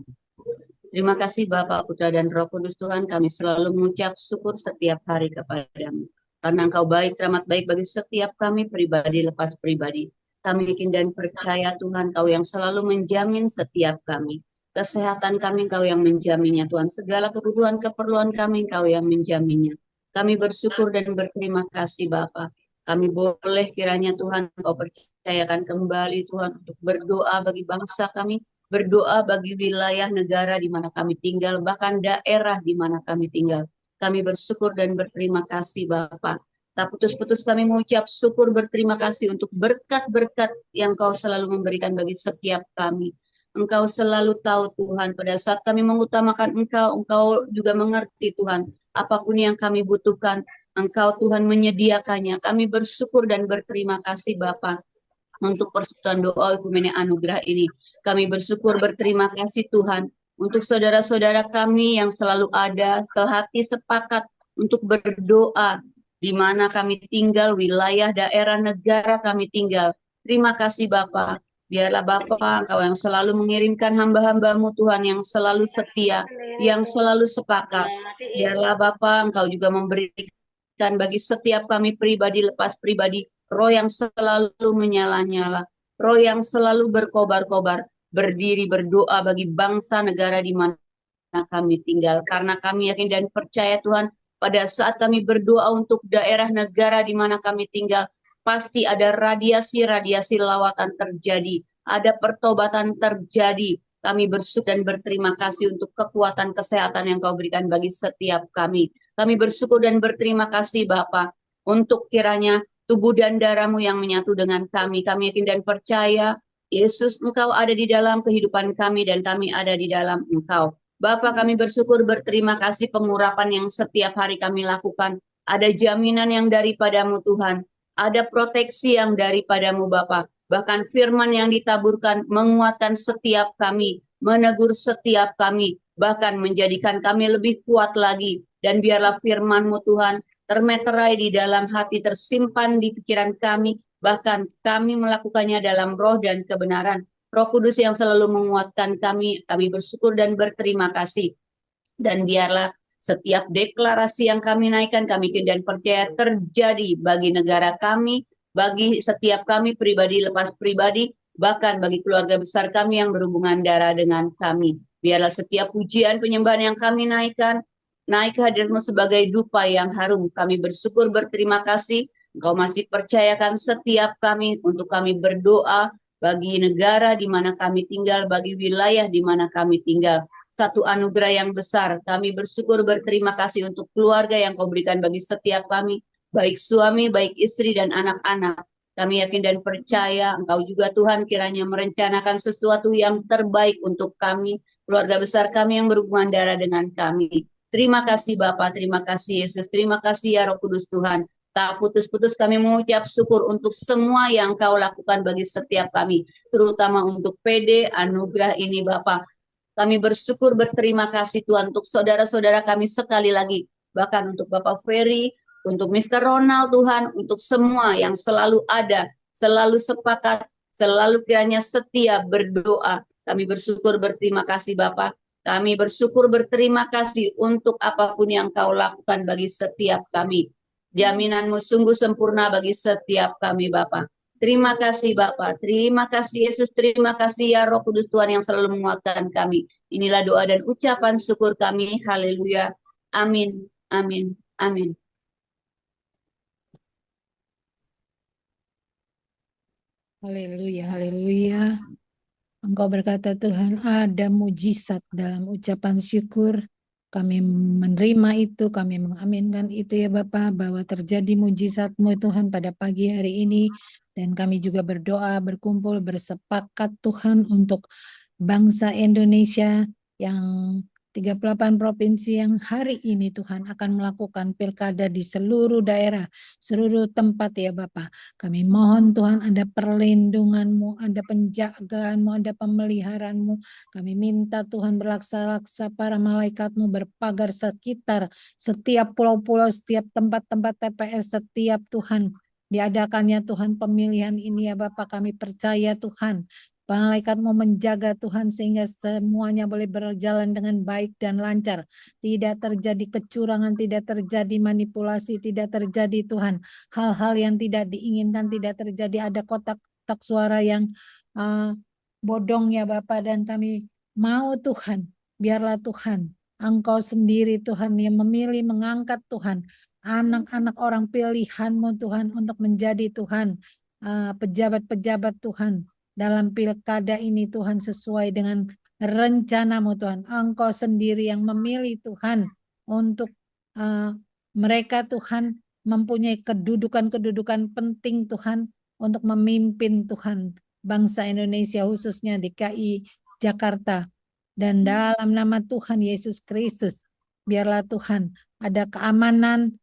Terima kasih Bapa, Putra dan Roh Kudus Tuhan, kami selalu mengucap syukur setiap hari kepadamu. Karena Engkau baik, teramat baik bagi setiap kami pribadi lepas pribadi. Kami yakin dan percaya Tuhan, Kau yang selalu menjamin setiap kami. Kesehatan kami Kau yang menjaminnya Tuhan. Segala kebutuhan keperluan kami Kau yang menjaminnya. Kami bersyukur dan berterima kasih Bapa. Kami boleh kiranya Tuhan Kau percayakan kembali Tuhan untuk berdoa bagi bangsa kami, berdoa bagi wilayah negara di mana kami tinggal, bahkan daerah di mana kami tinggal. Kami bersyukur dan berterima kasih Bapa. Tak putus-putus kami mengucap syukur berterima kasih untuk berkat-berkat yang Kau selalu memberikan bagi setiap kami. Engkau selalu tahu Tuhan, pada saat kami mengutamakan Engkau juga mengerti Tuhan. Apapun yang kami butuhkan, Engkau Tuhan menyediakannya. Kami bersyukur dan berterima kasih Bapa untuk persekutuan doa Ekumene Anugerah ini. Kami bersyukur berterima kasih Tuhan untuk saudara-saudara kami yang selalu ada, sehati sepakat untuk berdoa di mana kami tinggal, wilayah, daerah, negara kami tinggal. Terima kasih Bapa. Biarlah Bapa Engkau yang selalu mengirimkan hamba-hambamu Tuhan yang selalu setia, yang selalu sepakat. Biarlah Bapa Engkau juga memberikan bagi setiap kami pribadi lepas pribadi roh yang selalu menyala-nyala, roh yang selalu berkobar-kobar, berdiri berdoa bagi bangsa negara di mana kami tinggal. Karena kami yakin dan percaya Tuhan, pada saat kami berdoa untuk daerah negara di mana kami tinggal, pasti ada radiasi-radiasi lawatan terjadi, ada pertobatan terjadi. Kami bersyukur dan berterima kasih untuk kekuatan kesehatan yang Kau berikan bagi setiap kami. Kami bersyukur dan berterima kasih Bapa, untuk kiranya tubuh dan darah-Mu yang menyatu dengan kami. Kami yakin dan percaya, Yesus, Engkau ada di dalam kehidupan kami dan kami ada di dalam Engkau. Bapa, kami bersyukur, berterima kasih pengurapan yang setiap hari kami lakukan. Ada jaminan yang daripadamu Tuhan. Ada proteksi yang daripadamu Bapa. Bahkan firman yang ditaburkan menguatkan setiap kami, menegur setiap kami, bahkan menjadikan kami lebih kuat lagi. Dan biarlah firman-Mu Tuhan termeterai di dalam hati, tersimpan di pikiran kami, bahkan kami melakukannya dalam roh dan kebenaran. Roh Kudus yang selalu menguatkan kami bersyukur dan berterima kasih. Dan biarlah setiap deklarasi yang kami naikkan, kami yakin dan percaya terjadi bagi negara kami, bagi setiap kami pribadi lepas pribadi, bahkan bagi keluarga besar kami yang berhubungan darah dengan kami. Biarlah setiap pujian penyembahan yang kami naikkan, naik hadirmu sebagai dupa yang harum. Kami bersyukur, berterima kasih. Engkau masih percayakan setiap kami untuk kami berdoa bagi negara di mana kami tinggal, bagi wilayah di mana kami tinggal. Satu anugerah yang besar. Kami bersyukur, berterima kasih untuk keluarga yang Kau berikan bagi setiap kami, baik suami, baik istri, dan anak-anak. Kami yakin dan percaya Engkau juga Tuhan kiranya merencanakan sesuatu yang terbaik untuk kami, keluarga besar kami yang berhubungan darah dengan kami. Terima kasih Bapak, terima kasih Yesus, terima kasih ya Roh Kudus Tuhan. Tak putus-putus kami mengucap syukur untuk semua yang Kau lakukan bagi setiap kami, terutama untuk PD anugerah ini Bapak. Kami bersyukur, berterima kasih Tuhan untuk saudara-saudara kami sekali lagi. Bahkan untuk Bapak Ferry, untuk Mr. Ronald Tuhan, untuk semua yang selalu ada, selalu sepakat, selalu kiranya setia berdoa. Kami bersyukur, berterima kasih Bapak. Kami bersyukur, berterima kasih untuk apapun yang Kau lakukan bagi setiap kami. Jaminan-Mu sungguh sempurna bagi setiap kami Bapak. Terima kasih Bapak, terima kasih Yesus, terima kasih ya Roh Kudus Tuhan yang selalu menguatkan kami. Inilah doa dan ucapan syukur kami, haleluya, amin, amin, amin. Haleluya, haleluya. Engkau berkata Tuhan, ada mujizat dalam ucapan syukur. Kami menerima itu, kami mengaminkan itu ya Bapak, bahwa terjadi mujizat-Mu Tuhan pada pagi hari ini. Dan kami juga berdoa, berkumpul, bersepakat Tuhan untuk bangsa Indonesia yang 38 provinsi yang hari ini Tuhan akan melakukan pilkada di seluruh daerah, seluruh tempat ya Bapak. Kami mohon Tuhan ada perlindungan-Mu, ada penjagaan-Mu, ada pemeliharaan-Mu. Kami minta Tuhan berlaksa-laksa para malaikat-Mu berpagar sekitar setiap pulau-pulau, setiap tempat-tempat TPS, setiap Tuhan diadakannya Tuhan pemilihan ini ya Bapak. Kami percaya Tuhan malaikat-Mu menjaga Tuhan sehingga semuanya boleh berjalan dengan baik dan lancar. Tidak terjadi kecurangan, tidak terjadi manipulasi, tidak terjadi Tuhan hal-hal yang tidak diinginkan, tidak terjadi ada kotak-kotak suara yang bodong ya Bapak. Dan kami mau Tuhan, biarlah Tuhan Engkau sendiri Tuhan yang memilih, mengangkat Tuhan anak-anak orang pilihan-Mu Tuhan untuk menjadi Tuhan pejabat-pejabat Tuhan dalam pilkada ini Tuhan sesuai dengan rencana-Mu Tuhan. Engkau sendiri yang memilih Tuhan untuk mereka Tuhan mempunyai kedudukan-kedudukan penting Tuhan untuk memimpin Tuhan bangsa Indonesia khususnya DKI Jakarta. Dan dalam nama Tuhan Yesus Kristus biarlah Tuhan ada keamanan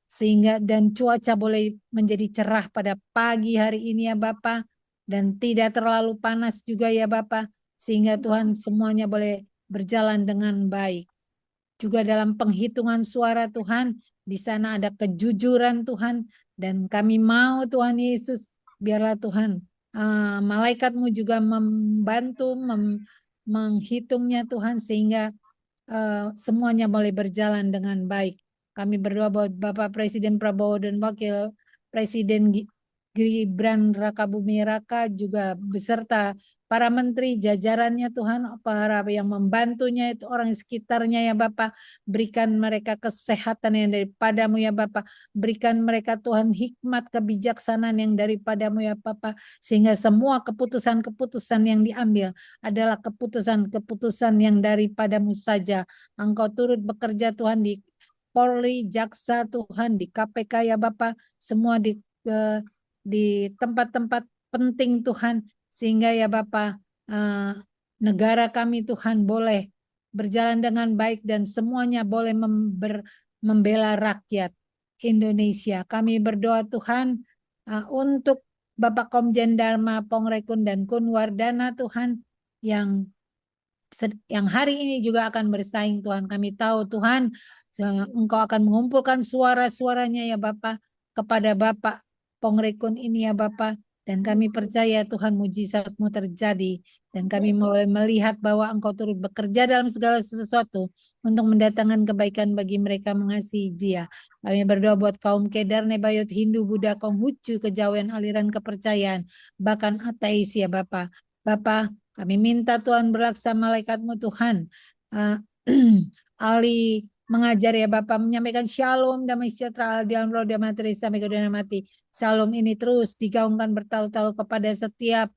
sehingga dan cuaca boleh menjadi cerah pada pagi hari ini ya Bapak. Dan tidak terlalu panas juga ya Bapak, sehingga Tuhan semuanya boleh berjalan dengan baik. Juga dalam penghitungan suara Tuhan, di sana ada kejujuran Tuhan, dan kami mau Tuhan Yesus, biarlah Tuhan malaikat-Mu juga membantu menghitungnya Tuhan, sehingga semuanya boleh berjalan dengan baik. Kami berdoa buat Bapak Presiden Prabowo dan Wakil Presiden Gibran Rakabuming Raka juga beserta para menteri jajarannya Tuhan, para yang membantunya itu orang sekitarnya ya Bapak, berikan mereka kesehatan yang daripada-Mu ya Bapak, berikan mereka Tuhan hikmat kebijaksanaan yang daripada-Mu ya Bapak, sehingga semua keputusan-keputusan yang diambil adalah keputusan-keputusan yang daripada-Mu saja. Engkau turut bekerja Tuhan di Polri, jaksa Tuhan, di KPK ya Bapak, semua di tempat-tempat penting Tuhan, sehingga ya Bapak negara kami Tuhan boleh berjalan dengan baik dan semuanya boleh membela rakyat Indonesia. Kami berdoa Tuhan untuk Bapak Komjen Dharma Pongrekun dan Kun Wardana Tuhan yang hari ini juga akan bersaing Tuhan. Kami tahu Tuhan Engkau akan mengumpulkan suara-suaranya ya Bapak kepada Bapak Pongrekun ini ya Bapak. Dan kami percaya Tuhan mujizat-Mu terjadi. Dan kami mulai melihat bahwa Engkau turut bekerja dalam segala sesuatu untuk mendatangkan kebaikan bagi mereka mengasihi Dia. Kami berdoa buat kaum Kedar, Nebayot, Hindu, Buddha, Konghucu, kejawen aliran kepercayaan, bahkan ateis ya Bapak. Bapak, kami minta Tuhan berlaksa malaikat-Mu Tuhan. Ali mengajar ya Bapak, menyampaikan shalom, damai sejahtera di dalam roh dan materi sampai ke dunia mati. Shalom ini terus digaungkan bertahun-tahun kepada setiap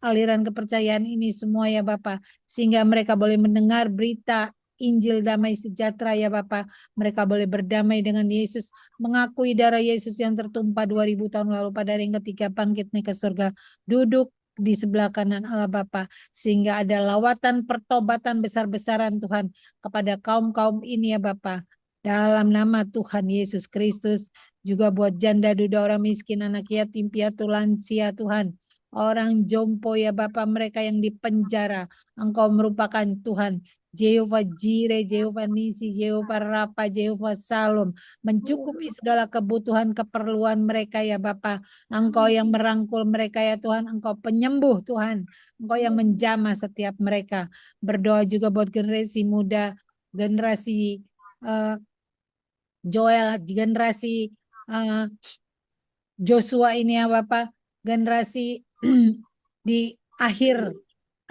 aliran kepercayaan ini semua ya Bapak. Sehingga mereka boleh mendengar berita Injil damai sejahtera ya Bapak. Mereka boleh berdamai dengan Yesus, mengakui darah Yesus yang tertumpah 2000 tahun lalu pada hari yang ketiga bangkit naik ke surga, duduk di sebelah kanan Allah Bapa, sehingga ada lawatan pertobatan besar-besaran Tuhan kepada kaum-kaum ini ya Bapa. Dalam nama Tuhan Yesus Kristus, juga buat janda, duda, orang miskin, anak yatim, piatu, lansia Tuhan, orang jompo ya Bapa, mereka yang di penjara, Engkau merupakan Tuhan Jehovah Jireh, Jehovah Nisi, Jehovah Rafa, Jehovah Salom, mencukupi segala kebutuhan keperluan mereka ya Bapa. Engkau yang merangkul mereka ya Tuhan, Engkau penyembuh Tuhan, Engkau yang menjamah setiap mereka. Berdoa juga buat generasi muda, generasi Joel, generasi Joshua ini ya Bapak, generasi di akhir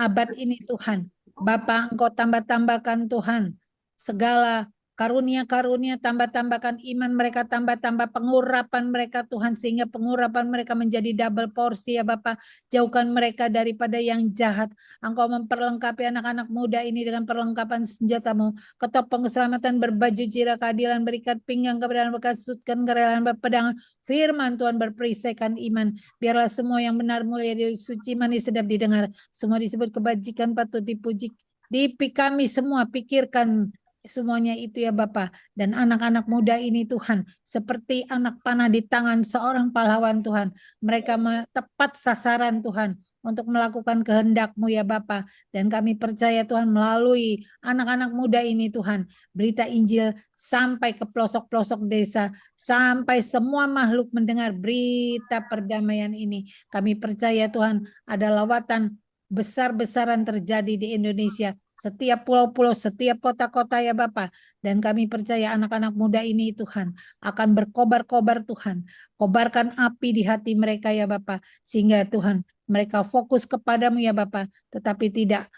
abad ini Tuhan. Bapak, Engkau tambah-tambahkan Tuhan segala karunia-karunia, tambah-tambahkan iman mereka, tambah-tambah pengurapan mereka Tuhan, sehingga pengurapan mereka menjadi double porsi ya Bapak. Jauhkan mereka daripada yang jahat. Engkau memperlengkapi anak-anak muda ini dengan perlengkapan senjata-Mu, ketopong keselamatan, berbaju jira keadilan, berikat pinggang kebenaran, berkasutkan kerelaan, berpedang firman Tuhan, berperisaikan iman. Biarlah semua yang benar, mulia, suci, manis, sedap didengar, semua disebut kebajikan, patut dipuji. Di kami semua pikirkan semuanya itu ya Bapak. Dan anak-anak muda ini Tuhan, seperti anak panah di tangan seorang pahlawan Tuhan. Mereka tepat sasaran Tuhan untuk melakukan kehendak-Mu ya Bapa. Dan kami percaya Tuhan, melalui anak-anak muda ini Tuhan, berita Injil sampai ke pelosok-pelosok desa, sampai semua makhluk mendengar berita perdamaian ini. Kami percaya Tuhan, ada lawatan besar-besaran terjadi di Indonesia, setiap pulau-pulau, setiap kota-kota ya Bapa. Dan kami percaya anak-anak muda ini Tuhan akan berkobar-kobar Tuhan. Kobarkan api di hati mereka ya Bapa, sehingga Tuhan mereka fokus kepadamu ya Bapa, tetapi tidak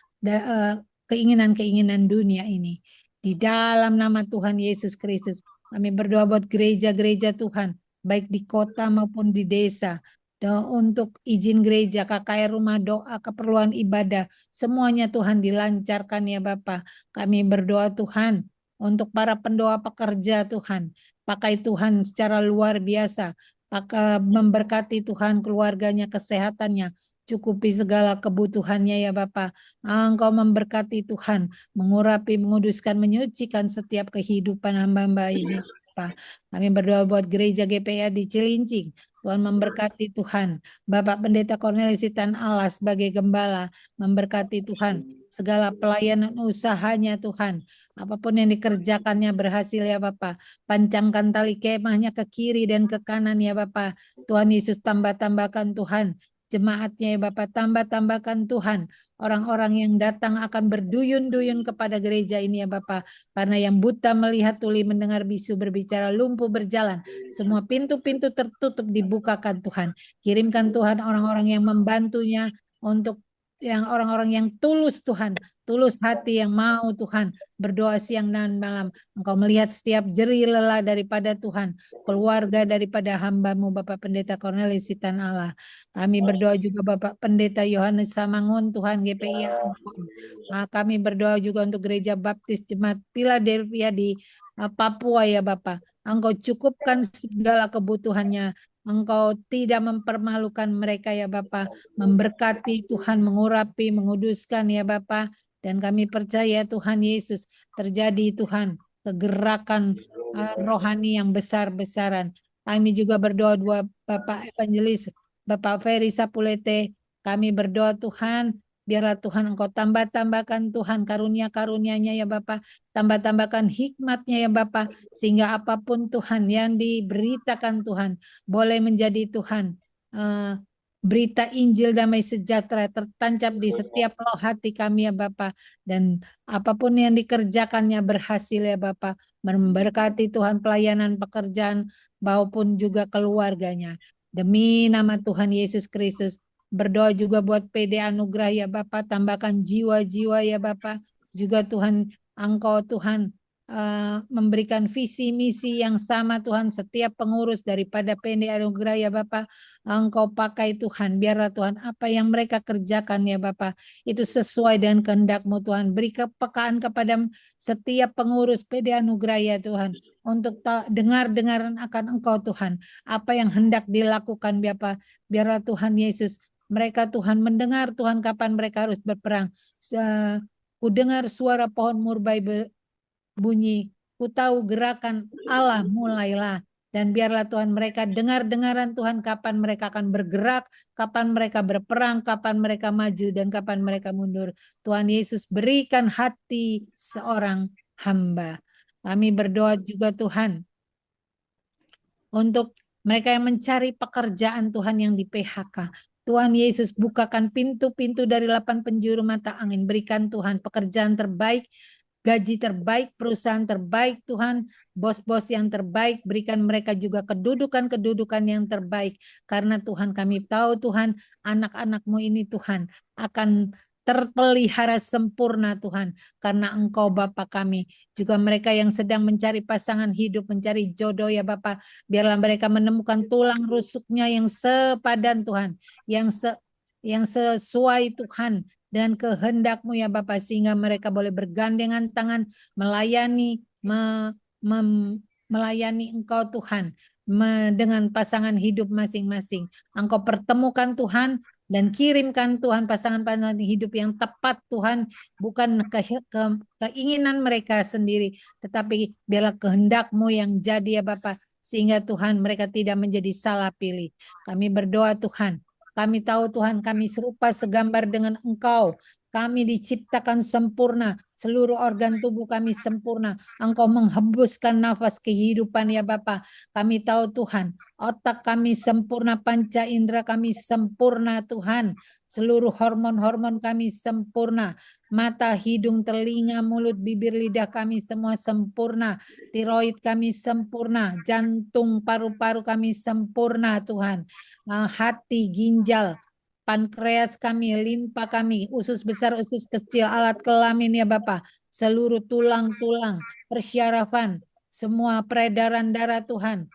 keinginan-keinginan dunia ini. Di dalam nama Tuhan Yesus Kristus, kami berdoa buat gereja-gereja Tuhan, baik di kota maupun di desa. Untuk izin gereja, KKR, rumah doa, keperluan ibadah, semuanya Tuhan dilancarkan ya Bapa. Kami berdoa Tuhan untuk para pendoa pekerja Tuhan. Pakai Tuhan secara luar biasa. Memberkati Tuhan keluarganya, kesehatannya, cukupi segala kebutuhannya ya Bapa. Engkau memberkati Tuhan, mengurapi, menguduskan, menyucikan setiap kehidupan hamba-hamba ini Bapa. Kami berdoa buat gereja GPA di Cilincing. Tuhan memberkati Tuhan. Bapak Pendeta Cornelis Sitan Allah sebagai gembala, memberkati Tuhan. Segala pelayanan usahanya Tuhan. Apapun yang dikerjakannya berhasil ya Bapak. Pancangkan tali kemahnya ke kiri dan ke kanan ya Bapak. Tuhan Yesus tambah-tambahkan Tuhan. Jemaatnya ya Bapak, tambah-tambahkan Tuhan. Orang-orang yang datang akan berduyun-duyun kepada gereja ini ya Bapak. Karena yang buta melihat, tuli mendengar, bisu berbicara, lumpuh berjalan. Semua pintu-pintu tertutup dibukakan Tuhan. Kirimkan Tuhan orang-orang yang membantunya, untuk yang orang-orang yang tulus Tuhan, tulus hati yang mau Tuhan berdoa siang dan malam. Engkau melihat setiap jerih lelah daripada Tuhan, keluarga daripada hamba-Mu Bapak Pendeta Cornelis Sitan Allah. Kami berdoa juga Bapak Pendeta Yohanes Samangun Tuhan GPI Ambon. Kami berdoa juga untuk Gereja Baptis Jemaat Philadelphia di Papua ya Bapa. Engkau cukupkan segala kebutuhannya. Engkau tidak mempermalukan mereka ya Bapa. Memberkati Tuhan, mengurapi, menguduskan ya Bapa. Dan kami percaya Tuhan Yesus terjadi Tuhan kegerakan rohani yang besar-besaran. Kami juga berdoa dua Bapak Evangelis, Bapak Ferry Sapulete. Kami berdoa Tuhan, biarlah Tuhan Engkau tambah-tambahkan Tuhan karunia-karunia-Nya ya Bapak. Tambah-tambahkan hikmatnya ya Bapak. Sehingga apapun Tuhan yang diberitakan Tuhan boleh menjadi Tuhan berita Injil damai sejahtera tertancap di setiap loh hati kami ya Bapak. Dan apapun yang dikerjakannya berhasil ya Bapak. Memberkati Tuhan pelayanan pekerjaan maupun juga keluarganya. Demi nama Tuhan Yesus Kristus. Berdoa juga buat PD Anugerah ya Bapak. Tambahkan jiwa-jiwa ya Bapak. Juga Tuhan, Engkau Tuhan memberikan visi misi yang sama Tuhan, setiap pengurus daripada PD Anugerah ya Bapak. Engkau pakai Tuhan, biarlah Tuhan apa yang mereka kerjakan ya Bapak itu sesuai dengan kehendak-Mu Tuhan. Beri kepekaan kepada setiap pengurus PD Anugerah ya Tuhan, untuk dengar-dengaran akan Engkau Tuhan, apa yang hendak dilakukan Bapak. Biarlah Tuhan Yesus, mereka Tuhan mendengar Tuhan kapan mereka harus berperang. Ku dengar suara pohon murbai bunyi, ku tahu gerakan Allah mulailah. Dan biarlah Tuhan mereka dengar-dengaran Tuhan kapan mereka akan bergerak, kapan mereka berperang, kapan mereka maju, dan kapan mereka mundur. Tuhan Yesus berikan hati seorang hamba. Kami berdoa juga Tuhan untuk mereka yang mencari pekerjaan Tuhan yang di PHK. Tuhan Yesus bukakan pintu-pintu dari 8 penjuru mata angin. Berikan Tuhan pekerjaan terbaik, gaji terbaik, perusahaan terbaik Tuhan, bos-bos yang terbaik, berikan mereka juga kedudukan-kedudukan yang terbaik. Karena Tuhan kami tahu Tuhan, anak-anak-Mu ini Tuhan akan terpelihara sempurna Tuhan. Karena Engkau Bapa kami, juga mereka yang sedang mencari pasangan hidup, mencari jodoh ya Bapa, biarlah mereka menemukan tulang rusuknya yang sepadan Tuhan, yang sesuai Tuhan dan kehendak-Mu ya Bapa, sehingga mereka boleh bergandengan tangan melayani melayani Engkau Tuhan dengan pasangan hidup masing-masing. Engkau pertemukan Tuhan dan kirimkan Tuhan pasangan-pasangan hidup yang tepat Tuhan, bukan keinginan mereka sendiri, tetapi biarlah kehendak-Mu yang jadi ya Bapa, sehingga Tuhan mereka tidak menjadi salah pilih. Kami berdoa Tuhan, kami tahu Tuhan kami serupa segambar dengan Engkau. Kami diciptakan sempurna. Seluruh organ tubuh kami sempurna. Engkau menghembuskan nafas kehidupan ya Bapa. Kami tahu Tuhan, otak kami sempurna, panca indera kami sempurna Tuhan. Seluruh hormon-hormon kami sempurna. Mata, hidung, telinga, mulut, bibir, lidah kami semua sempurna. Tiroid kami sempurna. Jantung, paru-paru kami sempurna Tuhan. Hati, ginjal, pankreas kami, limpa kami, usus besar, usus kecil, alat kelamin ya Bapa, seluruh tulang-tulang, persyarafan, semua peredaran darah Tuhan,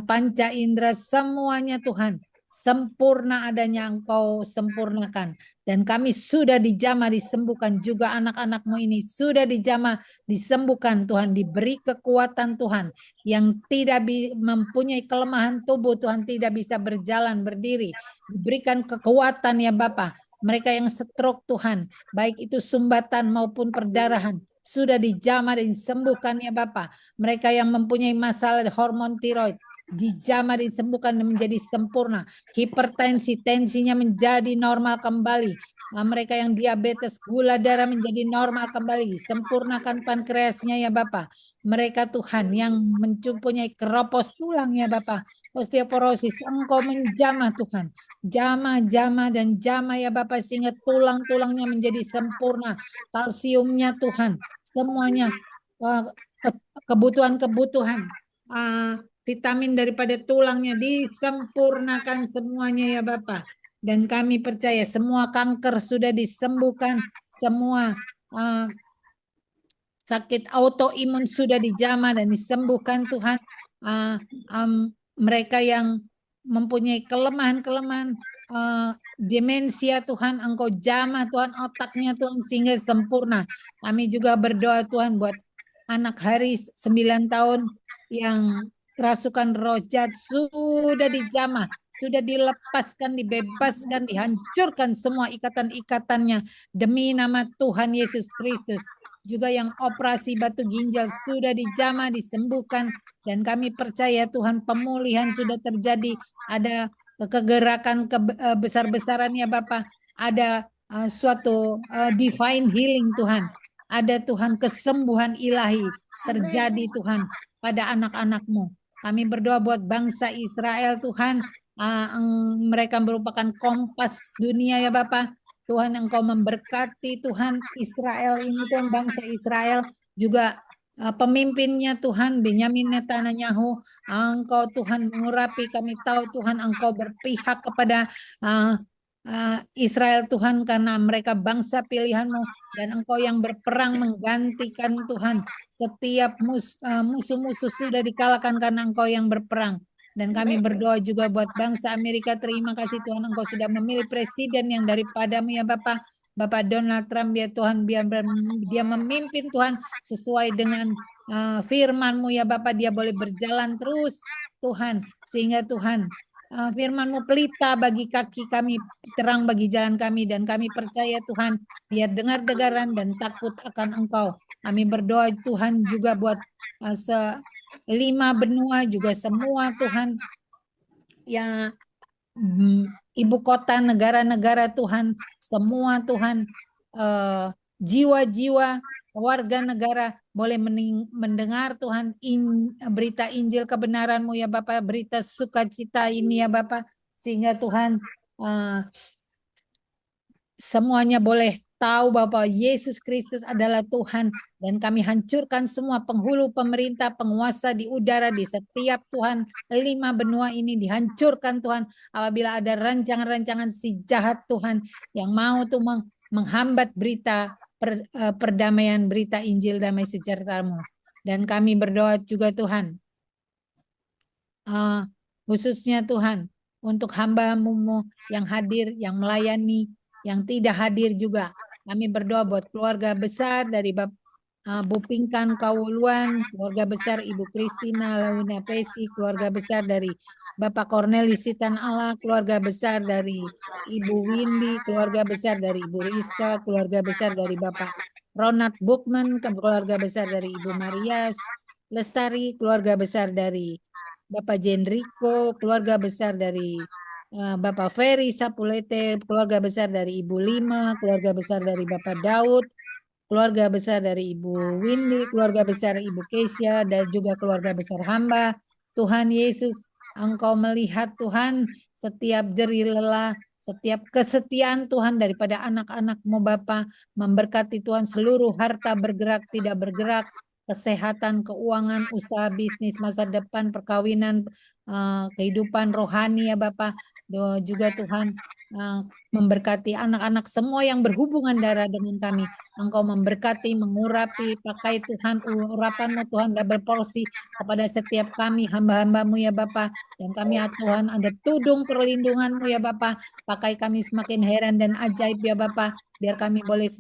panca indera semuanya Tuhan, sempurna adanya Engkau sempurnakan. Dan kami sudah dijamah disembuhkan, juga anak-anak-Mu ini sudah dijamah disembuhkan Tuhan, diberi kekuatan Tuhan, yang tidak mempunyai kelemahan tubuh Tuhan, tidak bisa berjalan berdiri, diberikan kekuatan ya Bapa. Mereka yang stroke Tuhan, baik itu sumbatan maupun perdarahan, sudah dijamah dan disembuhkan ya Bapa. Mereka yang mempunyai masalah hormon tiroid, dijamah disembuhkan dan menjadi sempurna. Hipertensi, tensinya menjadi normal kembali. Mereka yang diabetes, gula darah menjadi normal kembali. Sempurnakan pankreasnya ya Bapa. Mereka Tuhan yang mempunyai keropos tulang ya Bapa, osteoporosis, Engkau menjamah Tuhan. Jamah dan jamah ya Bapa, sehingga tulang-tulangnya menjadi sempurna. Kalsiumnya Tuhan, semuanya kebutuhan-kebutuhan vitamin daripada tulangnya disempurnakan semuanya ya Bapa. Dan kami percaya semua kanker sudah disembuhkan, semua sakit autoimun sudah dijamah dan disembuhkan Tuhan. Mereka yang mempunyai kelemahan-kelemahan demensia Tuhan, Engkau jamah Tuhan otaknya Tuhan sehingga sempurna. Kami juga berdoa Tuhan buat anak Haris 9 tahun yang kerasukan roh jahat sudah dijamah, sudah dilepaskan, dibebaskan, dihancurkan semua ikatan-ikatannya demi nama Tuhan Yesus Kristus. Juga yang operasi batu ginjal sudah dijamah, disembuhkan, dan kami percaya Tuhan pemulihan sudah terjadi. Ada kegerakan besar-besaran ya Bapak, ada suatu divine healing Tuhan, ada Tuhan kesembuhan ilahi terjadi Tuhan pada anak-anak-Mu. Kami berdoa buat bangsa Israel Tuhan, mereka merupakan kompas dunia ya Bapak. Tuhan Engkau memberkati Tuhan Israel ini Tuhan, bangsa Israel juga pemimpinnya Tuhan Benyamin Netanyahu. Engkau Tuhan mengurapi, kami tahu Tuhan Engkau berpihak kepada Israel Tuhan karena mereka bangsa pilihan-Mu, dan Engkau yang berperang menggantikan Tuhan. Setiap musuh-musuh sudah dikalahkan karena Engkau yang berperang. Dan kami berdoa juga buat bangsa Amerika. Terima kasih Tuhan Engkau sudah memilih presiden yang daripada-Mu ya Bapak. Bapak Donald Trump ya Tuhan, biar dia memimpin Tuhan sesuai dengan firman-Mu ya Bapak. Dia boleh berjalan terus Tuhan, sehingga Tuhan firman-Mu pelita bagi kaki kami, terang bagi jalan kami, dan kami percaya Tuhan biar dengar-dengaran dan takut akan Engkau. Kami berdoa Tuhan juga buat 5 benua juga semua Tuhan, ya ibu kota negara-negara Tuhan, semua Tuhan, jiwa-jiwa warga negara boleh mendengar Tuhan berita Injil kebenaran-Mu ya Bapak, berita sukacita ini ya Bapak, sehingga Tuhan semuanya boleh tahu bahwa Yesus Kristus adalah Tuhan, dan kami hancurkan semua penghulu pemerintah, penguasa di udara di setiap Tuhan 5 benua ini dihancurkan Tuhan. Apabila ada rancangan-rancangan si jahat Tuhan yang mau tuh menghambat berita perdamaian, berita Injil damai sejahtera-Mu. Dan kami berdoa juga Tuhan, khususnya Tuhan untuk hamba-Mu yang hadir, yang melayani, yang tidak hadir juga. Kami berdoa buat keluarga besar dari Bu Pinkan Kawuluan, keluarga besar Ibu Kristina Lawina Pesi, keluarga besar dari Bapak Cornelis Sitan Allah, keluarga besar dari Ibu Windy, keluarga besar dari Ibu Rizka, keluarga besar dari Bapak Ronald Bookman, keluarga besar dari Ibu Marias Lestari, keluarga besar dari Bapak Jendriko, keluarga besar dari Bapak Ferry Sapulete, keluarga besar dari Ibu Lima, keluarga besar dari Bapak Daud, keluarga besar dari Ibu Windy, keluarga besar Ibu Kesia, dan juga keluarga besar hamba. Tuhan Yesus, Engkau melihat Tuhan setiap jerih lelah, setiap kesetiaan Tuhan daripada anak-anak-Mu Bapa, memberkati Tuhan seluruh harta bergerak, tidak bergerak, kesehatan, keuangan, usaha, bisnis, masa depan, perkawinan, kehidupan rohani ya Bapak. Juga Tuhan memberkati anak-anak semua yang berhubungan darah dengan kami. Engkau memberkati, mengurapi, pakai Tuhan urapan-Mu Tuhan double porsi kepada setiap kami hamba-hamba-Mu ya Bapa. Dan kami Tuhan ada tudung perlindungan-Mu ya Bapa. Pakai kami semakin heran dan ajaib ya Bapa. Biar kami boleh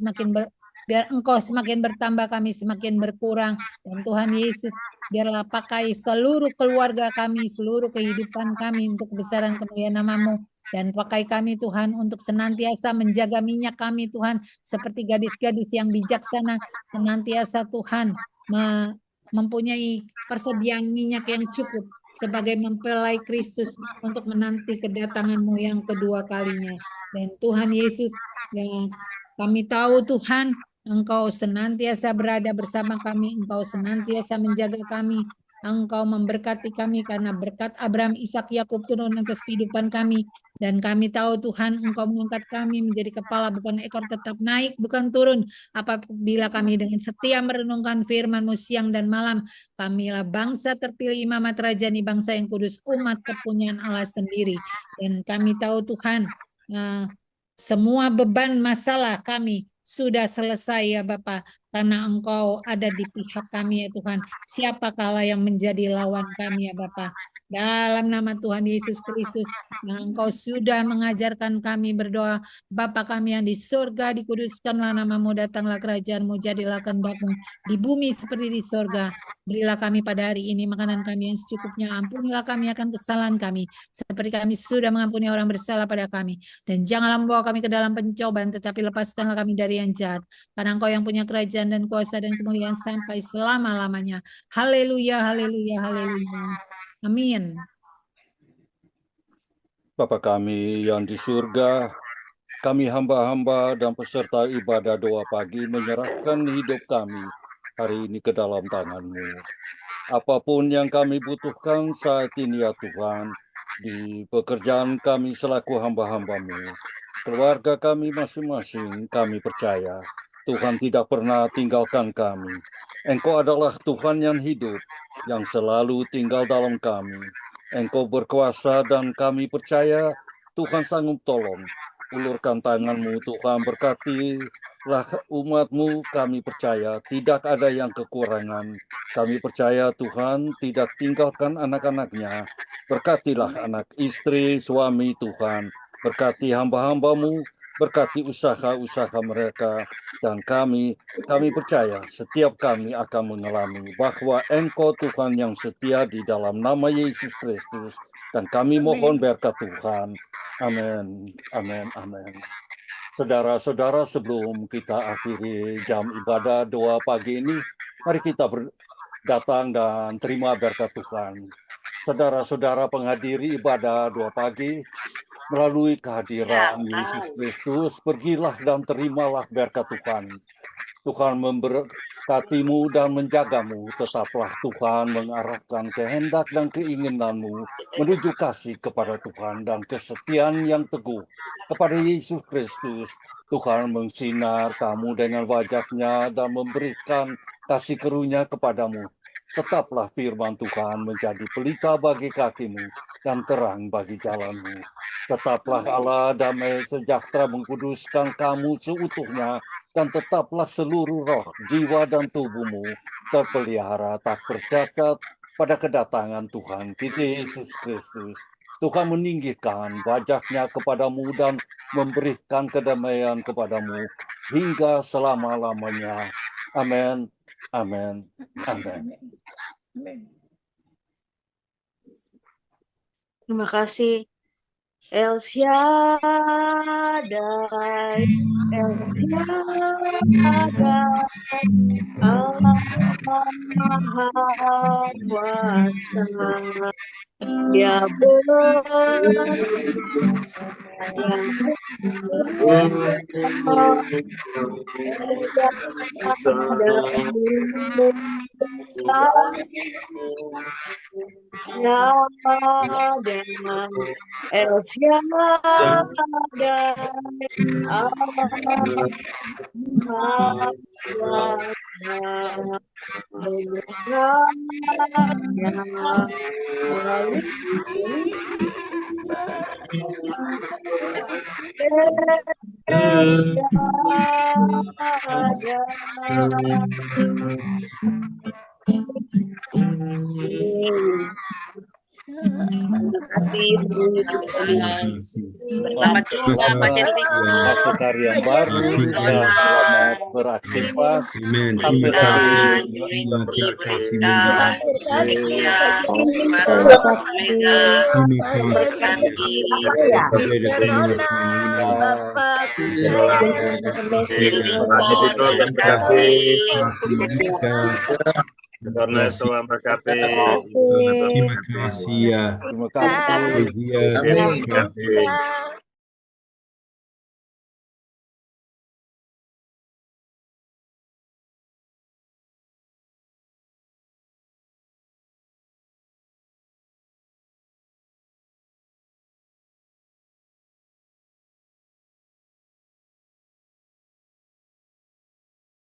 biar Engkau semakin bertambah, kami semakin berkurang. Dan Tuhan Yesus, biarlah pakai seluruh keluarga kami, seluruh kehidupan kami untuk kebesaran kemuliaan nama-Mu. Dan pakai kami Tuhan untuk senantiasa menjaga minyak kami Tuhan, seperti gadis-gadis yang bijaksana, senantiasa Tuhan mempunyai persediaan minyak yang cukup sebagai mempelai Kristus untuk menanti kedatangan-Mu yang kedua kalinya. Dan Tuhan Yesus, ya, kami tahu Tuhan Engkau senantiasa berada bersama kami, Engkau senantiasa menjaga kami, Engkau memberkati kami karena berkat Abraham, Ishak, Yakub turun atas kehidupan kami. Dan kami tahu Tuhan Engkau mengangkat kami menjadi kepala bukan ekor, tetap naik bukan turun. Apabila kami dengan setia merenungkan firman-Mu siang dan malam, kamilah bangsa terpilih, imamat rajani, bangsa yang kudus, umat kepunyaan Allah sendiri. Dan kami tahu Tuhan semua beban masalah kami sudah selesai ya Bapak. karena Engkau ada di pihak kami ya Tuhan. Siapakah yang menjadi lawan kami ya Bapa? Dalam nama Tuhan Yesus Kristus, yang Engkau sudah mengajarkan kami berdoa, Bapa kami yang di surga, dikuduskanlah namamu, datanglah kerajaanmu, jadilah kehendak-mu di bumi seperti di surga. Berilah kami pada hari ini makanan kami yang secukupnya, ampunilah kami akan kesalahan kami, seperti kami sudah mengampuni orang bersalah pada kami. Dan janganlah membawa kami ke dalam pencobaan, tetapi lepaskanlah kami dari yang jahat. Karena Engkau yang punya kerajaan dan kuasa dan kemuliaan sampai selama-lamanya. Haleluya, haleluya, haleluya. Amin. Bapa kami yang di surga, kami hamba-hamba dan peserta ibadah doa pagi menyerahkan hidup kami hari ini ke dalam tangan-Mu. Apapun yang kami butuhkan saat ini ya Tuhan, di pekerjaan kami selaku hamba-hamba-Mu, keluarga kami masing-masing, kami percaya Tuhan tidak pernah tinggalkan kami. Engkau adalah Tuhan yang hidup, yang selalu tinggal dalam kami. Engkau berkuasa dan kami percaya Tuhan sanggup tolong. Ulurkan tangan-Mu Tuhan, berkatilah umat-Mu, kami percaya tidak ada yang kekurangan. Kami percaya Tuhan tidak tinggalkan anak-anak-Nya. Berkatilah anak, istri, suami Tuhan. Berkati hamba-hamba-Mu, berkati usaha-usaha mereka. Dan kami percaya setiap kami akan mengalami bahwa Engkau Tuhan yang setia di dalam nama Yesus Kristus. Dan kami mohon berkat Tuhan. Amin, amin, amin. Saudara-saudara, sebelum kita akhiri jam ibadah doa pagi ini, mari kita datang dan terima berkat Tuhan. Saudara-saudara penghadiri ibadah doa pagi, melalui kehadiran Yesus Kristus, pergilah dan terimalah berkat Tuhan. Tuhan memberkatimu dan menjagamu. Tetaplah Tuhan mengarahkan kehendak dan keinginanmu menuju kasih kepada Tuhan dan kesetiaan yang teguh kepada Yesus Kristus. Tuhan mensinar kamu dengan wajah-Nya dan memberikan kasih karunia kepadamu. Tetaplah firman Tuhan menjadi pelita bagi kakimu dan terang bagi jalanmu. Tetaplah Allah damai sejahtera mengkuduskan kamu seutuhnya, dan tetaplah seluruh roh, jiwa, dan tubuhmu terpelihara tak tercacat pada kedatangan Tuhan kita Yesus Kristus. Tuhan meninggikan wajah-Nya kepadamu dan memberikan kedamaian kepadamu hingga selama-lamanya. Amin, amin, amin. Terima kasih. El Shaddai, El Shaddai, Allah Maha Kuasa, Dia berkuasa, El Shaddai, Selamat masuk karya baru dan selamat beraktivitas. Sampai Karena Tuhan berkati. Terima kasih ya. Terima kasih. Terima kasih.